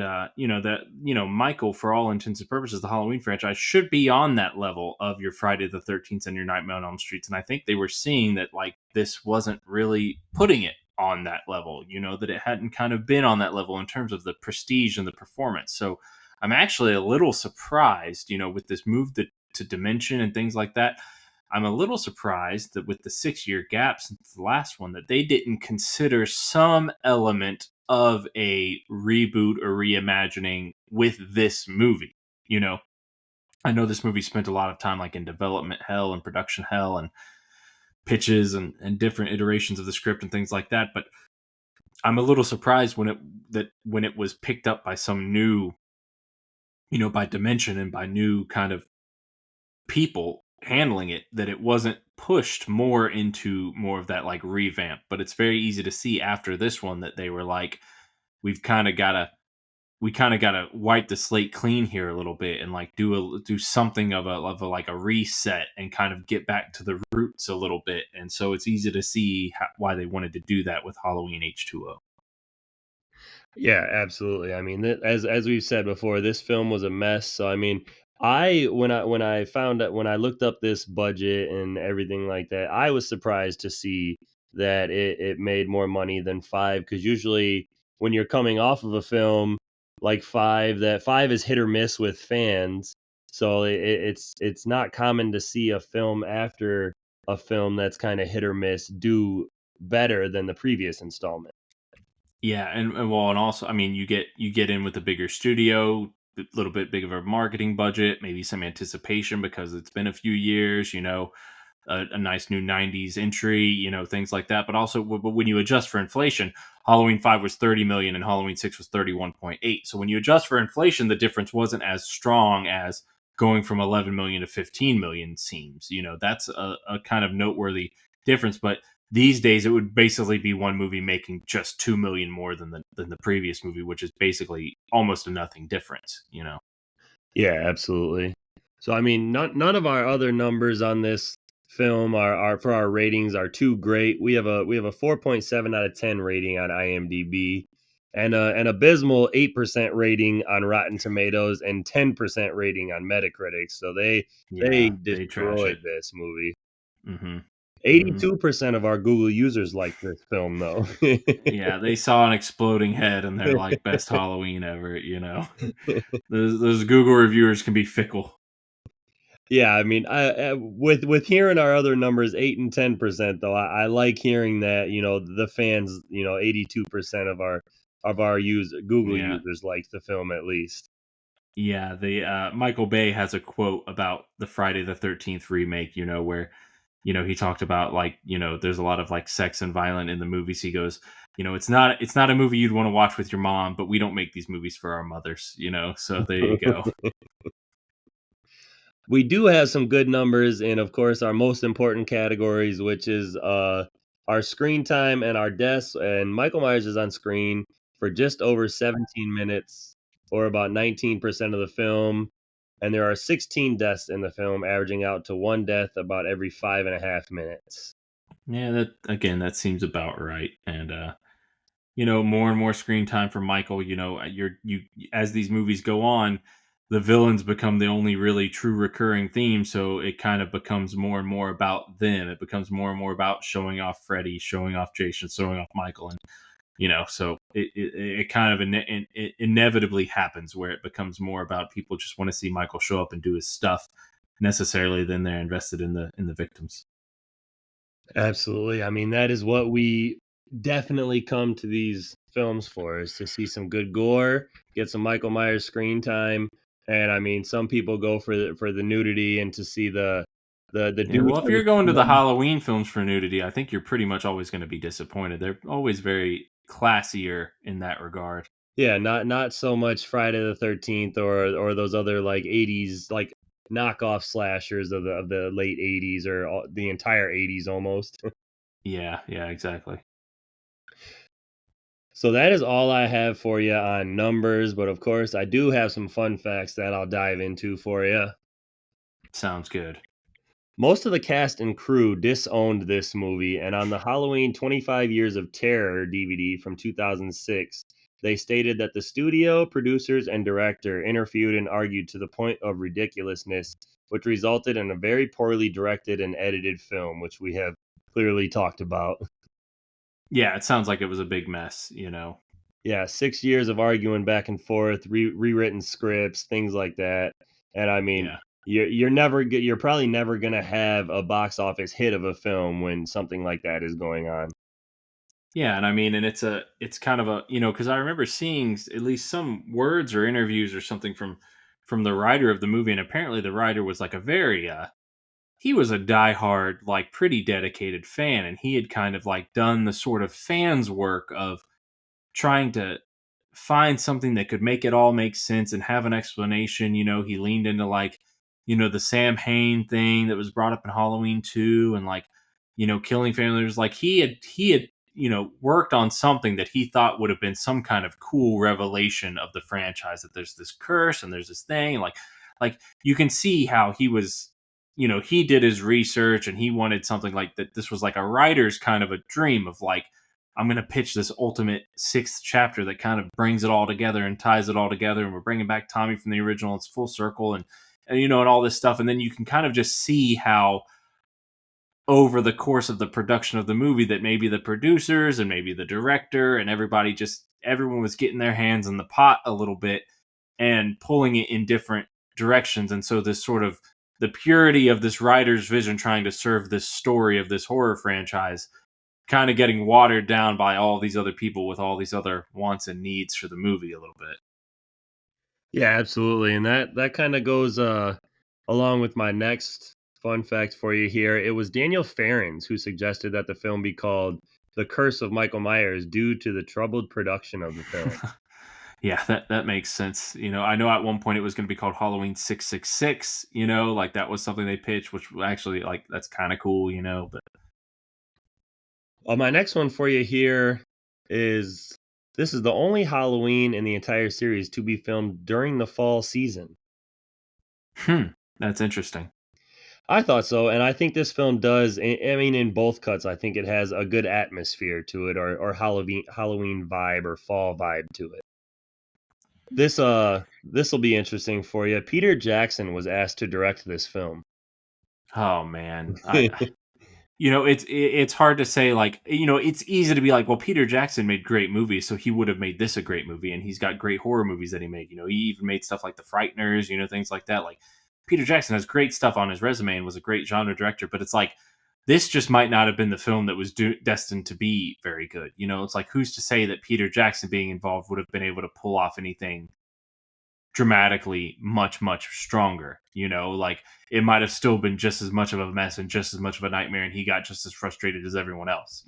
Michael, for all intents and purposes, the Halloween franchise should be on that level of your Friday the 13th and your Nightmare on Elm Streets. And I think they were seeing that like this wasn't really putting it on that level, that it hadn't kind of been on that level in terms of the prestige and the performance. So I'm actually a little surprised, with this move to Dimension and things like that. I'm a little surprised that with the 6-year gap since the last one, that they didn't consider some element of a reboot or reimagining with this movie. I know this movie spent a lot of time like in development hell and production hell and pitches and different iterations of the script and things like that. But I'm a little surprised when it was picked up by some new, by Dimension and by new kind of people handling it, that it wasn't pushed more into more of that like revamp. But it's very easy to see after this one that they were like, we've kind of got to wipe the slate clean here a little bit and like do something of a like a reset and kind of get back to the roots a little bit. And so it's easy to see why they wanted to do that with Halloween H2O. Yeah, absolutely. I mean, as we've said before, this film was a mess. So I mean, when I looked up this budget and everything like that, I was surprised to see that it made more money than five. Because usually, when you're coming off of a film like five, that five is hit or miss with fans. So it's not common to see a film after a film that's kind of hit or miss do better than the previous installment. Yeah, and well, and also, I mean, you get in with a bigger studio, a little bit big of a marketing budget, maybe some anticipation because it's been a few years, a nice new '90s entry, things like that. But also, but when you adjust for inflation, Halloween 5 was 30 million and Halloween 6 was 31.8. So when you adjust for inflation, the difference wasn't as strong as going from 11 million to 15 million seems. That's a kind of noteworthy difference, but these days it would basically be one movie making just 2 million more than the previous movie, which is basically almost a nothing difference. Yeah, absolutely. So I mean, none of our other numbers on this film are for our ratings are too great. We have a 4.7 out of 10 rating on IMDb and an abysmal 8% rating on Rotten Tomatoes and 10% rating on Metacritic. So they Yeah, they trash destroyed it. this movie. Hmm. 82% of our Google users like this film though. Yeah, they saw an exploding head and they're like, best Halloween ever. Those Google reviewers can be fickle. Yeah, I mean, with hearing our other numbers, 8 and 10% though, I like hearing that the fans, 82% of our Google Yeah. users like the film at least. Yeah, the Michael Bay has a quote about the Friday the 13th remake, where he talked about like, there's a lot of like sex and violent in the movies. He goes, it's not a movie you'd want to watch with your mom, but we don't make these movies for our mothers. So there you go. We do have some good numbers in, of course, our most important categories, which is our screen time and our deaths. And Michael Myers is on screen for just over 17 minutes, or about 19% of the film. And there are 16 deaths in the film, averaging out to one death about every 5.5 minutes. Yeah, that seems about right. And more and more screen time for Michael. You as these movies go on, the villains become the only really true recurring theme. So it kind of becomes more and more about them. It becomes more and more about showing off Freddy, showing off Jason, showing off Michael, and so it kind of it inevitably happens where it becomes more about people just want to see Michael show up and do his stuff necessarily than they're invested in the victims. Absolutely. I mean, that is what we definitely come to these films for, is to see some good gore, get some Michael Myers screen time, and I mean, some people go for the nudity and to see the Yeah, dudes well, if on the you're going to the film. Halloween films for nudity, I think you're pretty much always going to be disappointed. They're always very classier in that regard. Yeah, not so much Friday the 13th or those other like 80s like knockoff slashers of the late 80s or the entire 80s almost. Yeah, yeah, exactly. So that is all I have for you on numbers, but of course I do have some fun facts that I'll dive into for you. Sounds good. Most of the cast and crew disowned this movie, and on the Halloween 25 Years of Terror DVD from 2006, they stated that the studio, producers, and director interfered and argued to the point of ridiculousness, which resulted in a very poorly directed and edited film, which we have clearly talked about. Yeah, it sounds like it was a big mess, you know. Yeah, 6 years of arguing back and forth, rewritten scripts, things like that, and I mean, Yeah. you're probably never gonna have a box office hit of a film when something like that is going on. Yeah, and I mean, and it's kind of a, because I remember seeing at least some words or interviews or something from the writer of the movie, and apparently the writer was like a very he was a diehard, like pretty dedicated fan, and he had kind of like done the sort of fans work of trying to find something that could make it all make sense and have an explanation. He leaned into like, the Sam Hain thing that was brought up in Halloween 2 and like, killing family members. Like he had, worked on something that he thought would have been some kind of cool revelation of the franchise, that there's this curse and there's this thing. Like you can see how he was, he did his research and he wanted something like that. This was like a writer's kind of a dream of like, I'm going to pitch this ultimate sixth chapter that kind of brings it all together and ties it all together. And we're bringing back Tommy from the original. It's full circle and all this stuff. And then you can kind of just see how over the course of the production of the movie that maybe the producers and maybe the director and everyone was getting their hands in the pot a little bit and pulling it in different directions. And so this sort of the purity of this writer's vision trying to serve this story of this horror franchise kind of getting watered down by all these other people with all these other wants and needs for the movie a little bit. Yeah, absolutely, and that kinda goes, along with my next fun fact for you here. It was Daniel Farrens who suggested that the film be called The Curse of Michael Myers due to the troubled production of the film. Yeah, that makes sense. I know at one point it was going to be called Halloween 666, like that was something they pitched, which actually like that's kind of cool, but My next one for you here is this is the only Halloween in the entire series to be filmed during the fall season. hmm, that's interesting. I thought so, and I think this film does. I mean, in both cuts, I think it has a good atmosphere to it, or Halloween vibe or fall vibe to it. This will be interesting for you. Peter Jackson was asked to direct this film. Oh man, it's hard to say, like, it's easy to be like, well, Peter Jackson made great movies, so he would have made this a great movie, and he's got great horror movies that he made. He even made stuff like The Frighteners, things like that. Like Peter Jackson has great stuff on his resume and was a great genre director, but it's like this just might not have been the film that was destined to be very good. It's like who's to say that Peter Jackson being involved would have been able to pull off anything dramatically much stronger. Like it might have still been just as much of a mess and just as much of a nightmare, and he got just as frustrated as everyone else.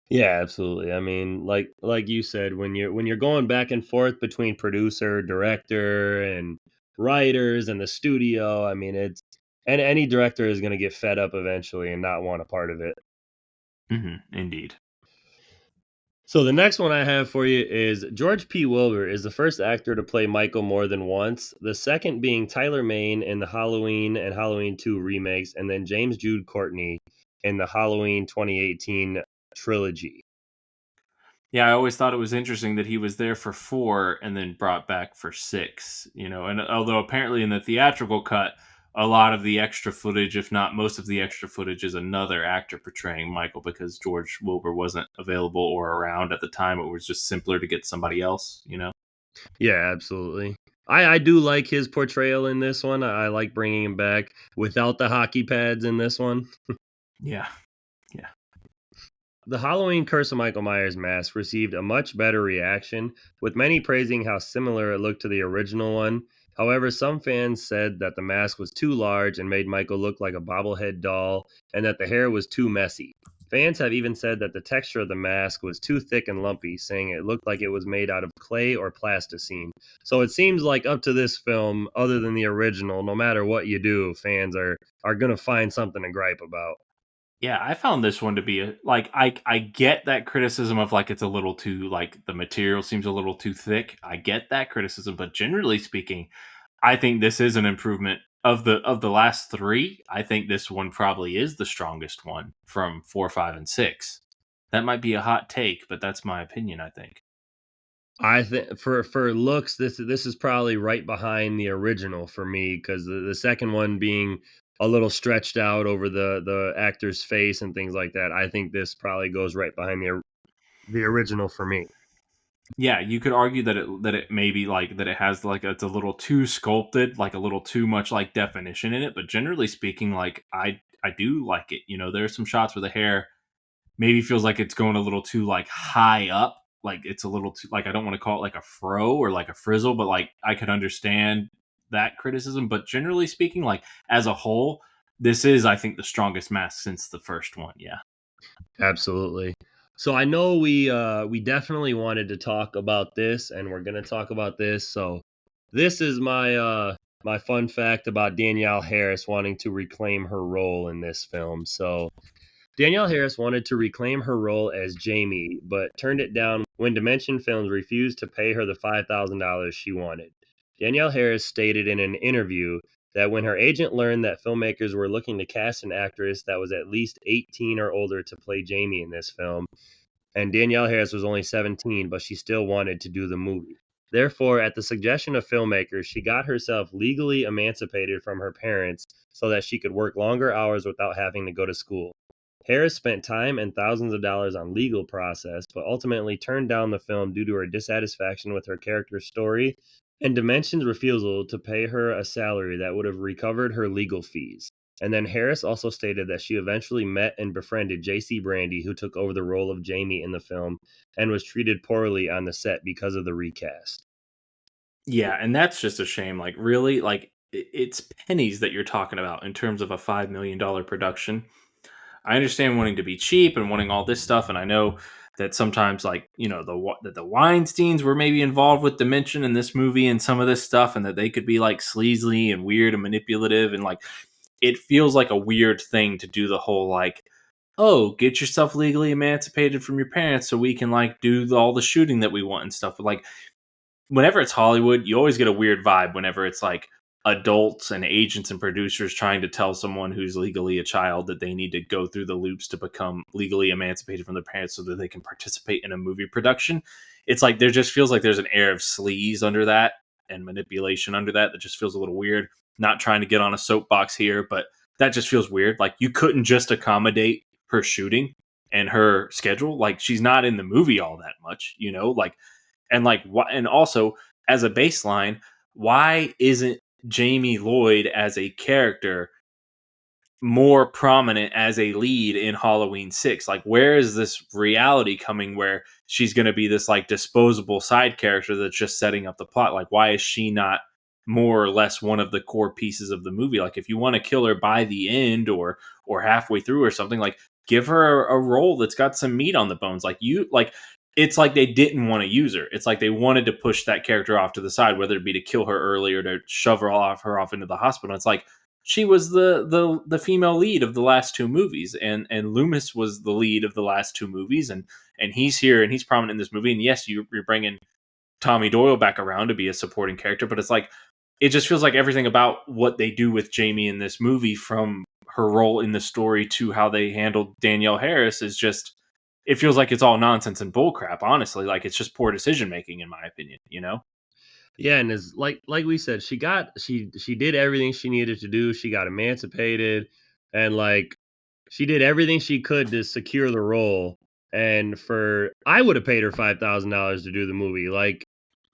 Yeah, absolutely. I mean, like you said, when you're going back and forth between producer, director, and writers and the studio, I mean, it's and any director is going to get fed up eventually and not want a part of it. Indeed. So the next one I have for you is George P. Wilbur is the first actor to play Michael more than once. The second being Tyler Mane in the Halloween and Halloween 2 remakes, and then James Jude Courtney in the Halloween 2018 trilogy. Yeah, I always thought it was interesting that he was there for 4 and then brought back for 6. And although apparently in the theatrical cut, a lot of the extra footage, if not most of the extra footage, is another actor portraying Michael because George Wilbur wasn't available or around at the time. It was just simpler to get somebody else. Yeah, absolutely. I do like his portrayal in this one. I like bringing him back without the hockey pads in this one. Yeah. Yeah. The Halloween Curse of Michael Myers mask received a much better reaction, with many praising how similar it looked to the original one. However, some fans said that the mask was too large and made Michael look like a bobblehead doll, and that the hair was too messy. Fans have even said that the texture of the mask was too thick and lumpy, saying it looked like it was made out of clay or plasticine. So it seems like up to this film, other than the original, no matter what you do, fans are going to find something to gripe about. Yeah, I found this one to be like I get that criticism of like it's a little too like the material seems a little too thick. I get that criticism, but generally speaking, I think this is an improvement of the last 3. I think this one probably is the strongest one from 4, 5, and 6. That might be a hot take, but that's my opinion, I think. I think for looks, this is probably right behind the original for me because the second one being a little stretched out over the actor's face and things like that. I think this probably goes right behind the original for me. Yeah, you could argue that it maybe like that it has like it's a little too sculpted, like a little too much like definition in it. But generally speaking, like I do like it. You know, there are some shots where the hair maybe feels like it's going a little too like high up, like it's a little too like I don't want to call it like a fro or like a frizzle, but like I could understand that criticism. But generally speaking, like as a whole, this is I think the strongest mask since the first one. Yeah. Absolutely. So I know we definitely wanted to talk about this, and we're gonna talk about this. So this is my fun fact about Danielle Harris wanting to reclaim her role in this film. So Danielle Harris wanted to reclaim her role as Jamie, but turned it down when Dimension Films refused to pay her the $5,000 she wanted. Danielle Harris stated in an interview that when her agent learned that filmmakers were looking to cast an actress that was at least 18 or older to play Jamie in this film, and Danielle Harris was only 17, but she still wanted to do the movie. Therefore, at the suggestion of filmmakers, she got herself legally emancipated from her parents so that she could work longer hours without having to go to school. Harris spent time and thousands of dollars on legal process, but ultimately turned down the film due to her dissatisfaction with her character's story and Dimension's refusal to pay her a salary that would have recovered her legal fees. And then Harris also stated that she eventually met and befriended J.C. Brandy, who took over the role of Jamie in the film and was treated poorly on the set because of the recast. Yeah, and that's just a shame. Like, really, like it's pennies that you're talking about in terms of a $5 million production. I understand wanting to be cheap and wanting all this stuff, and I know that sometimes, like you know, that the Weinsteins were maybe involved with Dimension in this movie and some of this stuff, and that they could be like sleazy and weird and manipulative, and like it feels like a weird thing to do the whole like, oh, get yourself legally emancipated from your parents so we can like do all the shooting that we want and stuff. But like whenever it's Hollywood, you always get a weird vibe whenever it's like adults and agents and producers trying to tell someone who's legally a child that they need to go through the loops to become legally emancipated from their parents so that they can participate in a movie production. It's like there just feels like there's an air of sleaze under that and manipulation under that just feels a little weird. Not trying to get on a soapbox here, but that just feels weird. Like you couldn't just accommodate her shooting and her schedule. Like she's not in the movie all that much, you know, like and also as a baseline, why isn't Jamie Lloyd as a character more prominent as a lead in Halloween 6? Like where is this reality coming where she's going to be this like disposable side character that's just setting up the plot? Like why is she not more or less one of the core pieces of the movie? Like if you want to kill her by the end or halfway through or something, like give her a role that's got some meat on the bones. Like you like it's like they didn't want to use her. It's like they wanted to push that character off to the side, whether it be to kill her early or to shove her off into the hospital. It's like she was the female lead of the last two movies, and Loomis was the lead of the last two movies, and he's here and he's prominent in this movie. And yes, you're bringing Tommy Doyle back around to be a supporting character, but it's like it just feels like everything about what they do with Jamie in this movie, from her role in the story to how they handled Danielle Harris, is just it feels like it's all nonsense and bullcrap. Honestly, like it's just poor decision making, in my opinion. You know. Yeah, and as like we said, she did everything she needed to do. She got emancipated, and like she did everything she could to secure the role. And I would have paid her $5,000 to do the movie. Like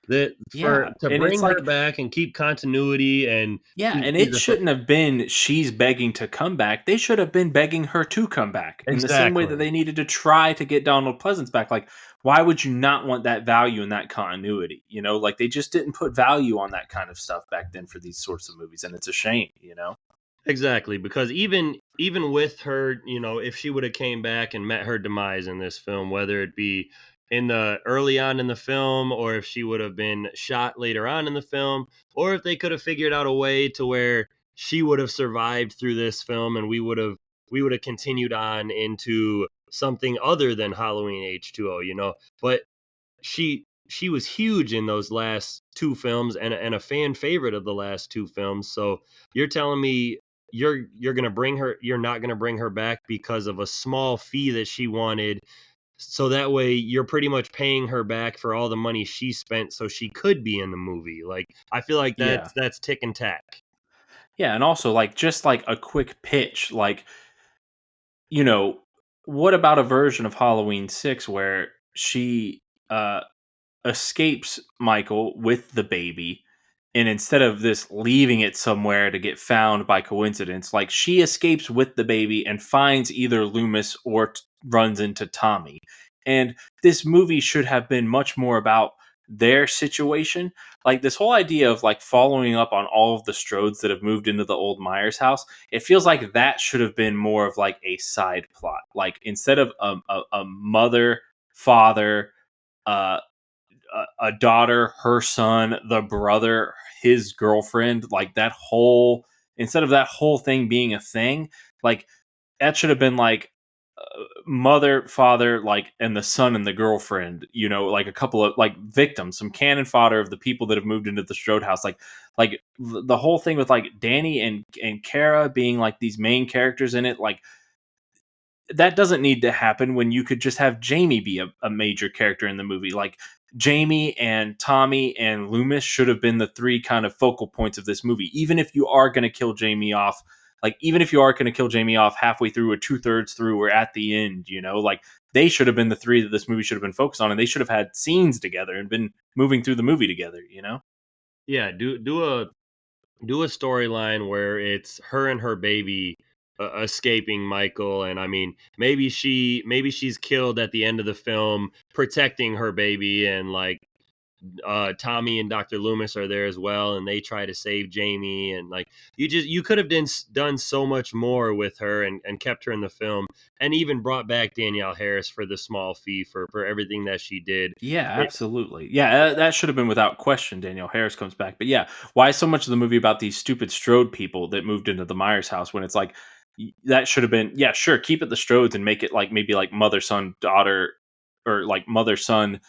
that Yeah, to and bring it's her like back and keep continuity. And yeah, and she's it a shouldn't have been she's begging to come back. They should have been begging her to come back in the same way that exactly. they needed to try to get Donald Pleasance back. Like, why would you not want that value and that continuity? You know, like they just didn't put value on that kind of stuff back then for these sorts of movies, and it's a shame. You know. Exactly, because even with her, you know, if she would have came back and met her demise in this film, whether it be in the early on in the film, or if she would have been shot later on in the film, or if they could have figured out a way to where she would have survived through this film, and we would have continued on into something other than Halloween H2O, you know. But she was huge in those last two films, and a fan favorite of the last two films. So you're telling me you're not gonna bring her back because of a small fee that she wanted, so that way you're pretty much paying her back for all the money she spent so she could be in the movie. Like I feel like Yeah. that's tick and tack. Yeah, and also like just like a quick pitch, like, you know, what about a version of Halloween 6 where she uh escapes Michael with the baby, and instead of this leaving it somewhere to get found by coincidence, like she escapes with the baby and finds either Loomis or runs into Tommy. And this movie should have been much more about their situation. Like this whole idea of like following up on all of the Strodes that have moved into the old Myers house, it feels like that should have been more of like a side plot. Like instead of a mother, father, uh, a daughter, her son, the brother, his girlfriend, like that whole, instead of that whole thing being a thing, like that should have been like mother, father, like, and the son and the girlfriend, like a couple of like victims, some cannon fodder of the people that have moved into the Strode house. Like the whole thing with like Danny and Kara being like these main characters in it, like that doesn't need to happen when you could just have Jamie be a major character in the movie. Like Jamie and Tommy and Loomis should have been the three kind of focal points of this movie. Even if you are going to kill Jamie off, halfway through or 2/3 through or at the end, like they should have been the three that this movie should have been focused on, and they should have had scenes together and been moving through the movie together. Yeah, do a storyline where it's her and her baby escaping Michael, and I mean maybe she's killed at the end of the film protecting her baby, and like Tommy and Dr. Loomis are there as well, and they try to save Jamie, and like you could have done so much more with her and kept her in the film, and even brought back Danielle Harris for the small fee for everything that she did. Yeah, absolutely. Yeah, that should have been without question. Danielle Harris comes back. But yeah, why is so much of the movie about these stupid Strode people that moved into the Myers house when it's like that should have been, yeah, sure, keep it the Strodes and make it like maybe like mother, son, daughter, or like mother, son,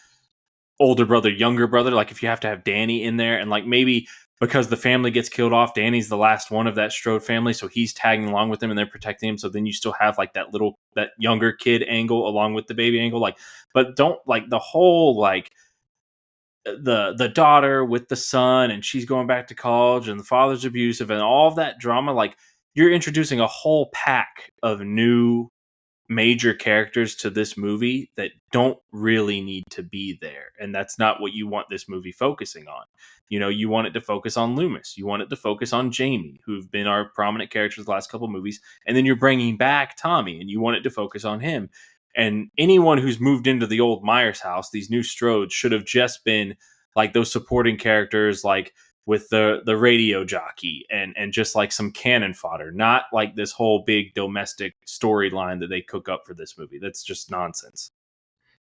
older brother, younger brother. Like if you have to have Danny in there, and like maybe because the family gets killed off, Danny's the last one of that Strode family, so he's tagging along with them and they're protecting him. So then you still have like that younger kid angle along with the baby angle. Like, but don't like the whole like the daughter with the son and she's going back to college and the father's abusive and all of that drama. Like you're introducing a whole pack of new major characters to this movie that don't really need to be there, and that's not what you want this movie focusing on. You want it to focus on Loomis, you want it to focus on Jamie, who've been our prominent characters the last couple of movies, and then you're bringing back Tommy and you want it to focus on him. And anyone who's moved into the old Myers house, these new Strodes, should have just been like those supporting characters, like with the radio jockey and just like some cannon fodder, not like this whole big domestic storyline that they cook up for this movie. That's just nonsense.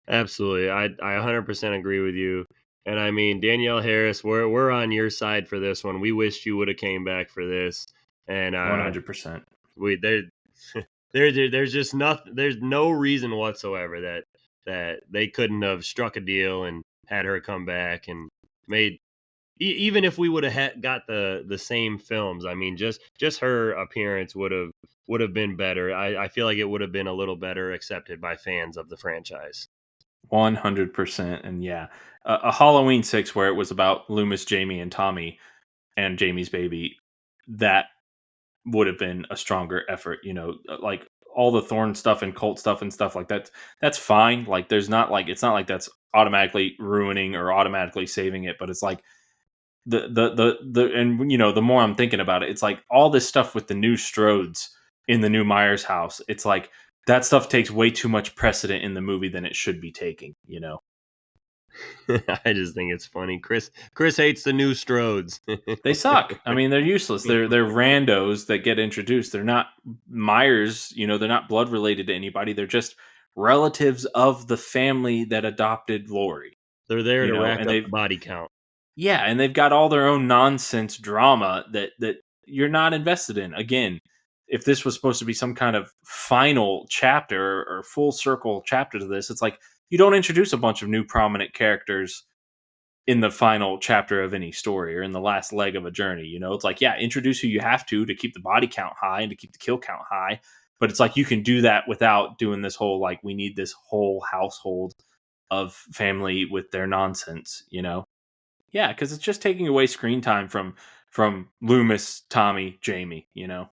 Absolutely. I 100% agree with you. And I mean, Danielle Harris, we're on your side for this one. We wished you would have came back for this. And 100%. we there's just nothing, there's no reason whatsoever that they couldn't have struck a deal and had her come back and made even if we would have got the same films. I mean, just her appearance would have been better. I feel like it would have been a little better accepted by fans of the franchise. 100%. And yeah, a Halloween 6 where it was about Loomis, Jamie, and Tommy and Jamie's baby, that would have been a stronger effort. Like all the Thorn stuff and cult stuff and stuff like that, that's fine. Like it's not like that's automatically ruining or automatically saving it, but it's like and the more I'm thinking about it, it's like all this stuff with the new Strodes in the new Myers house. It's like that stuff takes way too much precedent in the movie than it should be taking. I just think it's funny. Chris hates the new Strodes. They suck. I mean, they're useless. They're randos that get introduced. They're not Myers, they're not blood related to anybody. They're just relatives of the family that adopted Lori. They're there to rack up the body count. Yeah, and they've got all their own nonsense drama that you're not invested in. Again, if this was supposed to be some kind of final chapter or full circle chapter to this, it's like you don't introduce a bunch of new prominent characters in the final chapter of any story or in the last leg of a journey. It's like, yeah, introduce who you have to keep the body count high and to keep the kill count high. But it's like you can do that without doing this whole, like, we need this whole household of family with their nonsense. Yeah, because it's just taking away screen time from from Loomis, Tommy, Jamie, you know.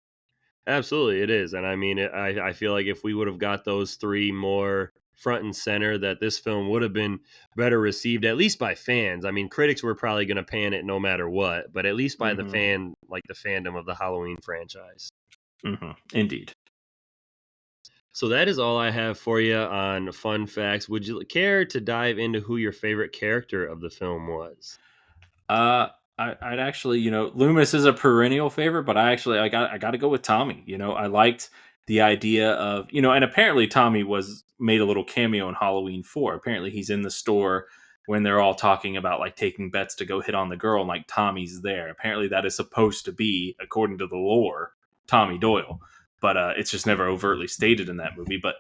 Absolutely, it is. And I mean, I feel like if we would have got those three more front and center, that this film would have been better received, at least by fans. I mean, critics were probably going to pan it no matter what, but at least by the fandom of the Halloween franchise. Indeed. So that is all I have for you on fun facts. Would you care to dive into who your favorite character of the film was? I'd actually, Loomis is a perennial favorite, but I got to go with Tommy. I liked the idea of, and apparently Tommy was made a little cameo in Halloween 4. Apparently he's in the store when they're all talking about like taking bets to go hit on the girl, and like Tommy's there. Apparently that is supposed to be, according to the lore, Tommy Doyle, but it's just never overtly stated in that movie. But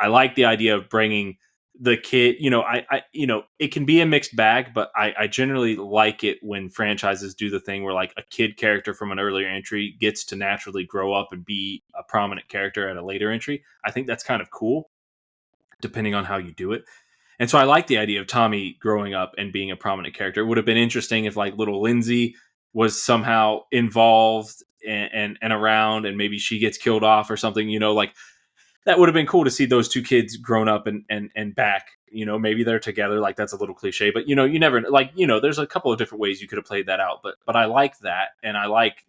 I like the idea of bringing the kid, it can be a mixed bag, but I generally like it when franchises do the thing where like a kid character from an earlier entry gets to naturally grow up and be a prominent character at a later entry. I think that's kind of cool, depending on how you do it. And so I like the idea of Tommy growing up and being a prominent character. It would have been interesting if like little Lindsay was somehow involved and around, and maybe she gets killed off or something, like that would have been cool to see those two kids grown up and back. Maybe they're together. Like that's a little cliche, but you never like. There's a couple of different ways you could have played that out. But I like that, and I like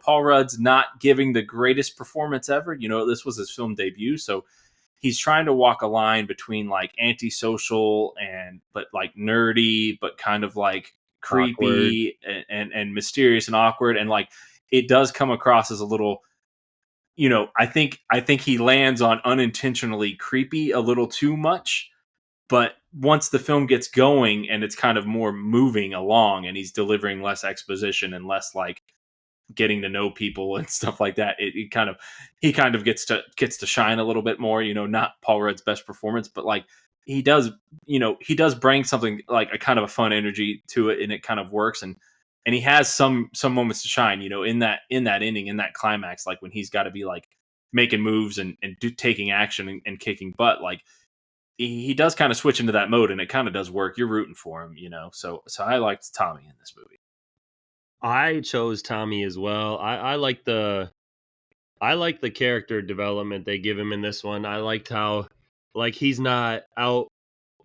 Paul Rudd's not giving the greatest performance ever. This was his film debut, so he's trying to walk a line between like antisocial but like nerdy, but kind of like creepy and mysterious and awkward, and like it does come across as a little. I think he lands on unintentionally creepy a little too much, but once the film gets going and it's kind of more moving along and he's delivering less exposition and less like getting to know people and stuff like that, he kind of gets to shine a little bit more. Not Paul Rudd's best performance, but like he does bring something like a kind of a fun energy to it, and it kind of works. And he has some moments to shine, in that ending, in that climax, like when he's got to be like making moves and taking action and kicking butt. Like he does kind of switch into that mode, and it kind of does work. You're rooting for him, So I liked Tommy in this movie. I chose Tommy as well. I like the character development they give him in this one. I liked how like he's not out.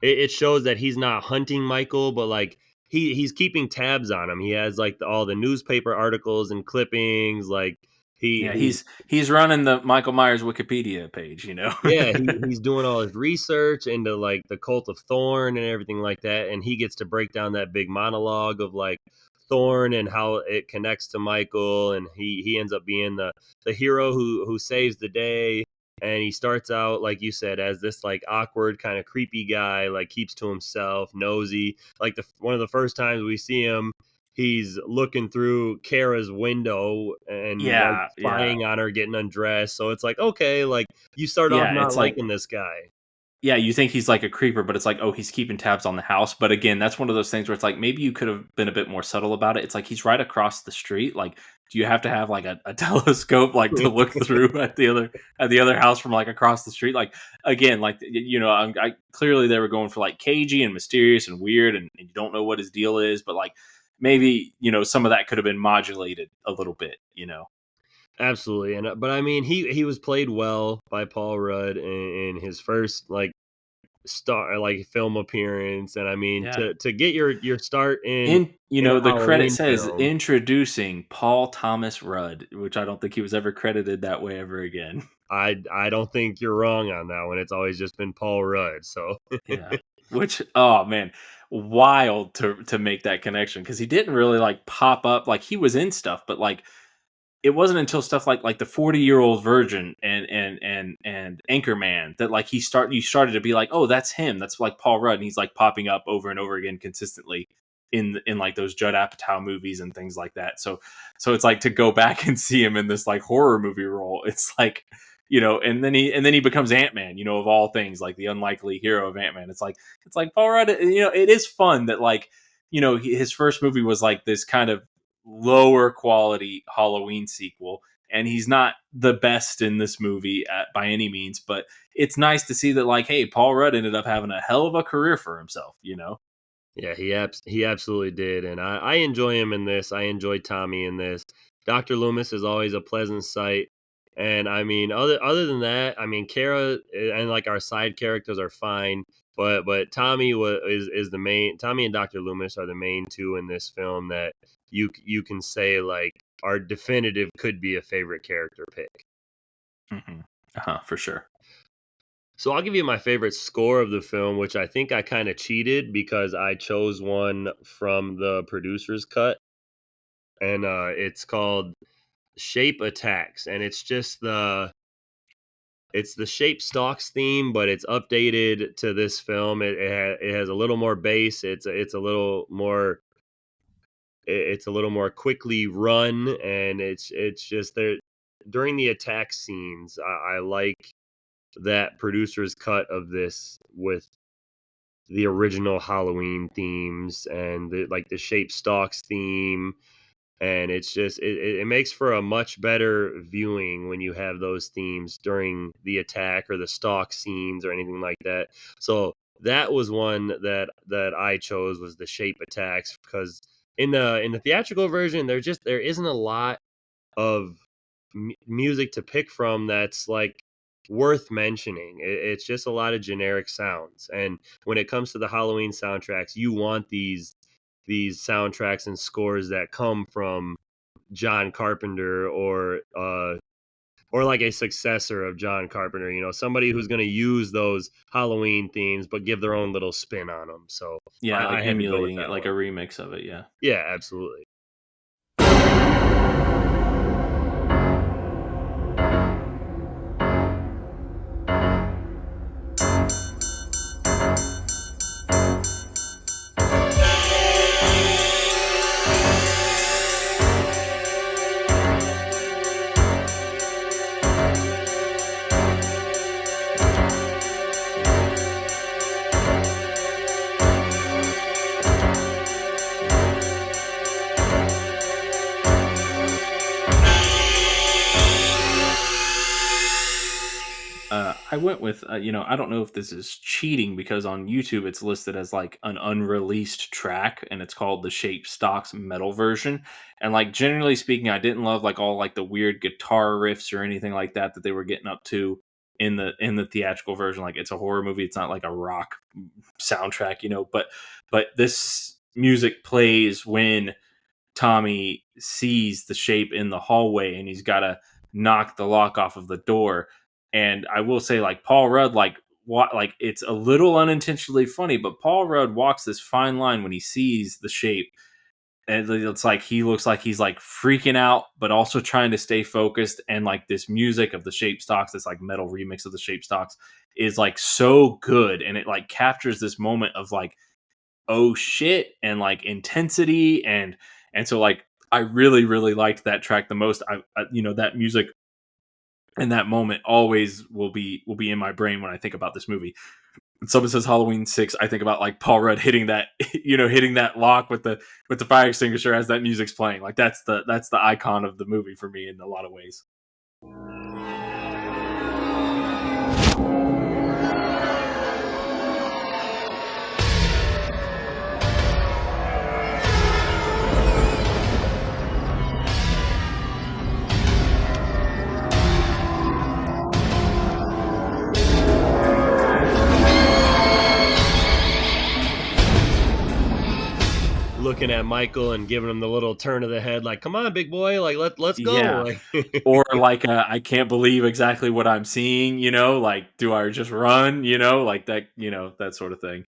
It shows that he's not hunting Michael, but like he's keeping tabs on him. He has like all the newspaper articles and clippings. Like he's running the Michael Myers Wikipedia page. Yeah, he's doing all his research into like the cult of Thorn and everything like that, and he gets to break down that big monologue of like Thorn and how it connects to Michael, and he ends up being the hero who saves the day. And he starts out, like you said, as this like awkward kind of creepy guy, like keeps to himself, nosy. Like one of the first times we see him, he's looking through Kara's window and like, spying on her getting undressed. So it's like, okay, like you start off not liking this guy. Yeah, you think he's like a creeper, but it's like, oh, he's keeping tabs on the house. But again, that's one of those things where it's like, maybe you could have been a bit more subtle about it. It's like he's right across the street. Like, do you have to have like a telescope like to look through at the other house from like across the street? Like again, like I clearly they were going for like cagey and mysterious and weird, and you don't know what his deal is. But like maybe some of that could have been modulated a little bit. Absolutely, but I mean, he was played well by Paul Rudd in his first like film appearance, and I mean to get your start in the credit says introducing Paul Thomas Rudd, which I don't think he was ever credited that way ever again. I don't think you're wrong on that one. It's always just been Paul Rudd. So yeah, which oh man, wild to make that connection, because he didn't really like pop up. Like he was in stuff, but like. It wasn't until stuff like the 40-Year-Old Virgin and Anchorman that like you started to be like, oh, that's him. That's like Paul Rudd, and he's like popping up over and over again consistently in like those Judd Apatow movies and things like that. So it's like to go back and see him in this like horror movie role. It's like and then he becomes Ant-Man. Of all things, like the unlikely hero of Ant-Man. It's like Paul Rudd. It is fun that like his first movie was like this kind of lower quality Halloween sequel, and he's not the best in this movie by any means, but it's nice to see that like, hey, Paul Rudd ended up having a hell of a career for himself. Yeah, he absolutely did, and I enjoy him in this. I enjoy Tommy in this. Dr. Loomis is always a pleasant sight, and I mean, other than that, I mean, Kara and like our side characters are fine, but Tommy is the main. Tommy and Dr. Loomis are the main two in this film that you can say like are definitive could be a favorite character pick. Hmm. For sure. So I'll give you my favorite score of the film, which I think I kind of cheated because I chose one from the producer's cut, and it's called Shape Attacks, and it's the Shape Stalks theme, but it's updated to this film. It has a little more bass. It's a little more it's a little more quickly run, and it's just there during the attack scenes. I like that producer's cut of this with the original Halloween themes and like the Shape Stalks theme. And it's just it makes for a much better viewing when you have those themes during the attack or the stalk scenes or anything like that. So that was one that I chose was the Shape Attacks because in the theatrical version there isn't a lot of music to pick from that's like worth mentioning. It's just a lot of generic sounds. And when it comes to the Halloween soundtracks, you want these soundtracks and scores that come from John Carpenter or like a successor of John Carpenter, you know, somebody who's going to use those Halloween themes but give their own little spin on them. So Yeah, like I had to go with emulating it, that like one. a remix of it. Yeah. Yeah, absolutely. I went with, I don't know if this is cheating because on YouTube it's listed as like an unreleased track and it's called the Shape Stocks metal version. And like generally speaking, I didn't love like all like the weird guitar riffs or anything like that they were getting up to in the theatrical version. Like it's a horror movie, it's not like a rock soundtrack, but this music plays when Tommy sees the shape in the hallway and he's got to knock the lock off of the door. And I will say, like Paul Rudd, like it's a little unintentionally funny, but Paul Rudd walks this fine line when he sees the shape, and it's like he looks like he's like freaking out, but also trying to stay focused. And like this music of the Shape Stocks, this like metal remix of the Shape Stocks, is like so good, and it like captures this moment of like oh shit and like intensity and so like I really really liked that track the most. That music in that moment always will be in my brain when I think about this movie. When someone says Halloween 6, I think about like Paul Rudd hitting that hitting that lock with the fire extinguisher as that music's playing. Like that's the icon of the movie for me in a lot of ways. Looking at Michael and giving him the little turn of the head, like, "Come on, big boy, like let's go." Yeah. Like, Or like I can't believe exactly what I'm seeing, like do I just run, like that, that sort of thing.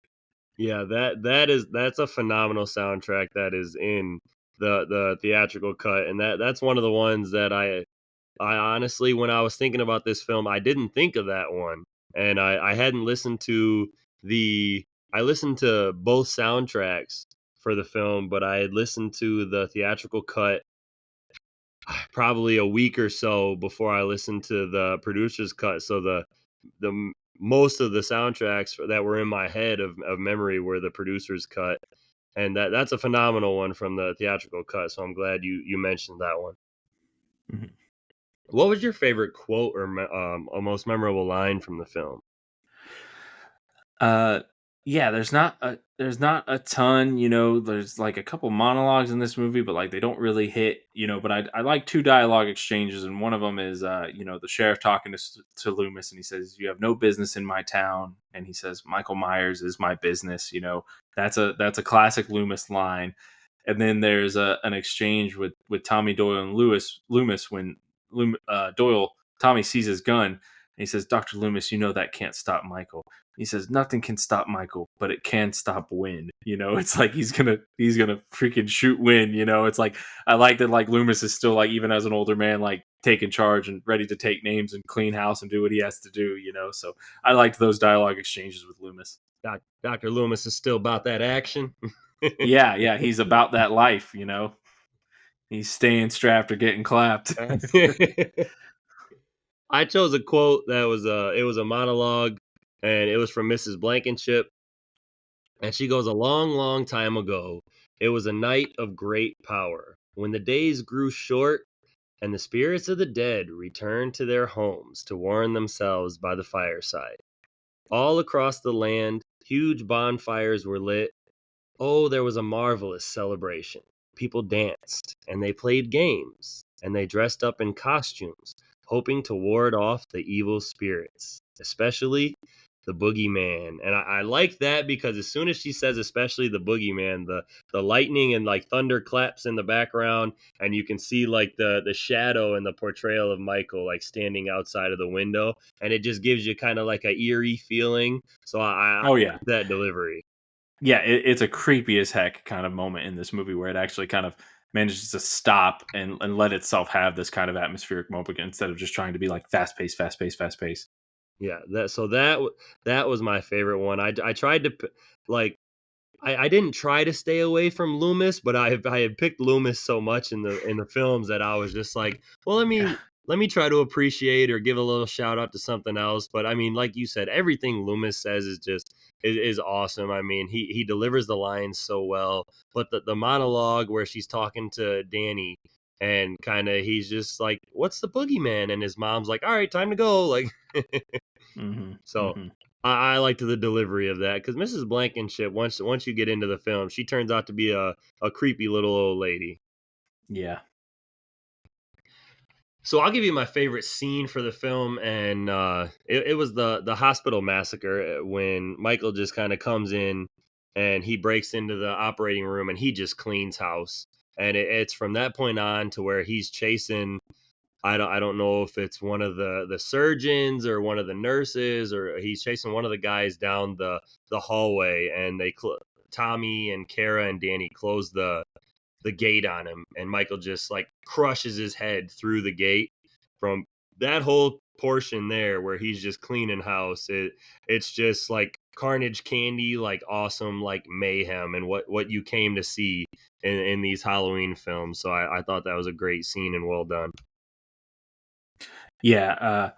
yeah, that's a phenomenal soundtrack that is in the theatrical cut, and that's one of the ones that I honestly, when I was thinking about this film, I didn't think of that one, and I hadn't listened to the I listened to both soundtracks for the film, but I had listened to the theatrical cut probably a week or so before I listened to the producer's cut. So most of the soundtracks that were in my head of memory were the producer's cut, and that's a phenomenal one from the theatrical cut. So I'm glad you mentioned that one. Mhm. What was your favorite quote or a most memorable line from the film? Uh, yeah, there's not a ton, there's like a couple monologues in this movie, but like they don't really hit, but I like two dialogue exchanges, and one of them is the sheriff talking to Loomis, and he says, "You have no business in my town," and he says, "Michael Myers is my business." That's a classic Loomis line. And then there's an exchange with Tommy Doyle and Loomis when Doyle Tommy sees his gun, and he says, "Dr. Loomis, that can't stop Michael." He says, "Nothing can stop Michael, but it can stop Win." It's like he's gonna freaking shoot Win. It's like I like that. Like Loomis is still like, even as an older man, like taking charge and ready to take names and clean house and do what he has to do. So I liked those dialogue exchanges with Loomis. Dr. Loomis is still about that action. Yeah, he's about that life. He's staying strapped or getting clapped. I chose a quote that was it was a monologue, and it was from Mrs. Blankenship, and she goes, "A long, long time ago, it was a night of great power, when the days grew short, and the spirits of the dead returned to their homes to warm themselves by the fireside. All across the land, huge bonfires were lit. Oh, there was a marvelous celebration. People danced, and they played games, and they dressed up in costumes, hoping to ward off the evil spirits, especially the boogeyman." And I like that because as soon as she says, especially the boogeyman, the lightning and like thunder claps in the background, and you can see like the shadow and the portrayal of Michael like standing outside of the window, and it just gives you kind of like a eerie feeling. So I Oh like yeah. that delivery. Yeah, it's a creepy as heck kind of moment in this movie where it actually kind of manages to stop and let itself have this kind of atmospheric moment instead of just trying to be like fast paced, fast paced, fast paced. Yeah, that was my favorite one. I tried to like I didn't try to stay away from Loomis, but I had picked Loomis so much in the films that I was just like, well, Yeah. let me try to appreciate or give a little shout out to something else. But I mean, like you said, everything Loomis says is just is awesome. I mean, he delivers the lines so well. But the monologue where she's talking to Danny, and kind of he's just like, "What's the boogeyman?" And his mom's like, "All right, time to go." Like, Hmm. so Hmm. I liked the delivery of that because Mrs. Blankenship, once you get into the film, she turns out to be a creepy little old lady. Yeah. So I'll give you my favorite scene for the film, and it was the hospital massacre when Michael just kind of comes in and he breaks into the operating room and he just cleans house, and it's from that point on to where he's chasing. I don't know if it's one of the surgeons or one of the nurses, or he's chasing one of the guys down the hallway, and Tommy and Kara and Danny close the gate on him, and Michael just like crushes his head through the gate. From that whole portion there where he's just cleaning house, it's just like carnage candy, like awesome, like mayhem, and what you came to see in these Halloween films. So I thought that was a great scene and well done. Yeah.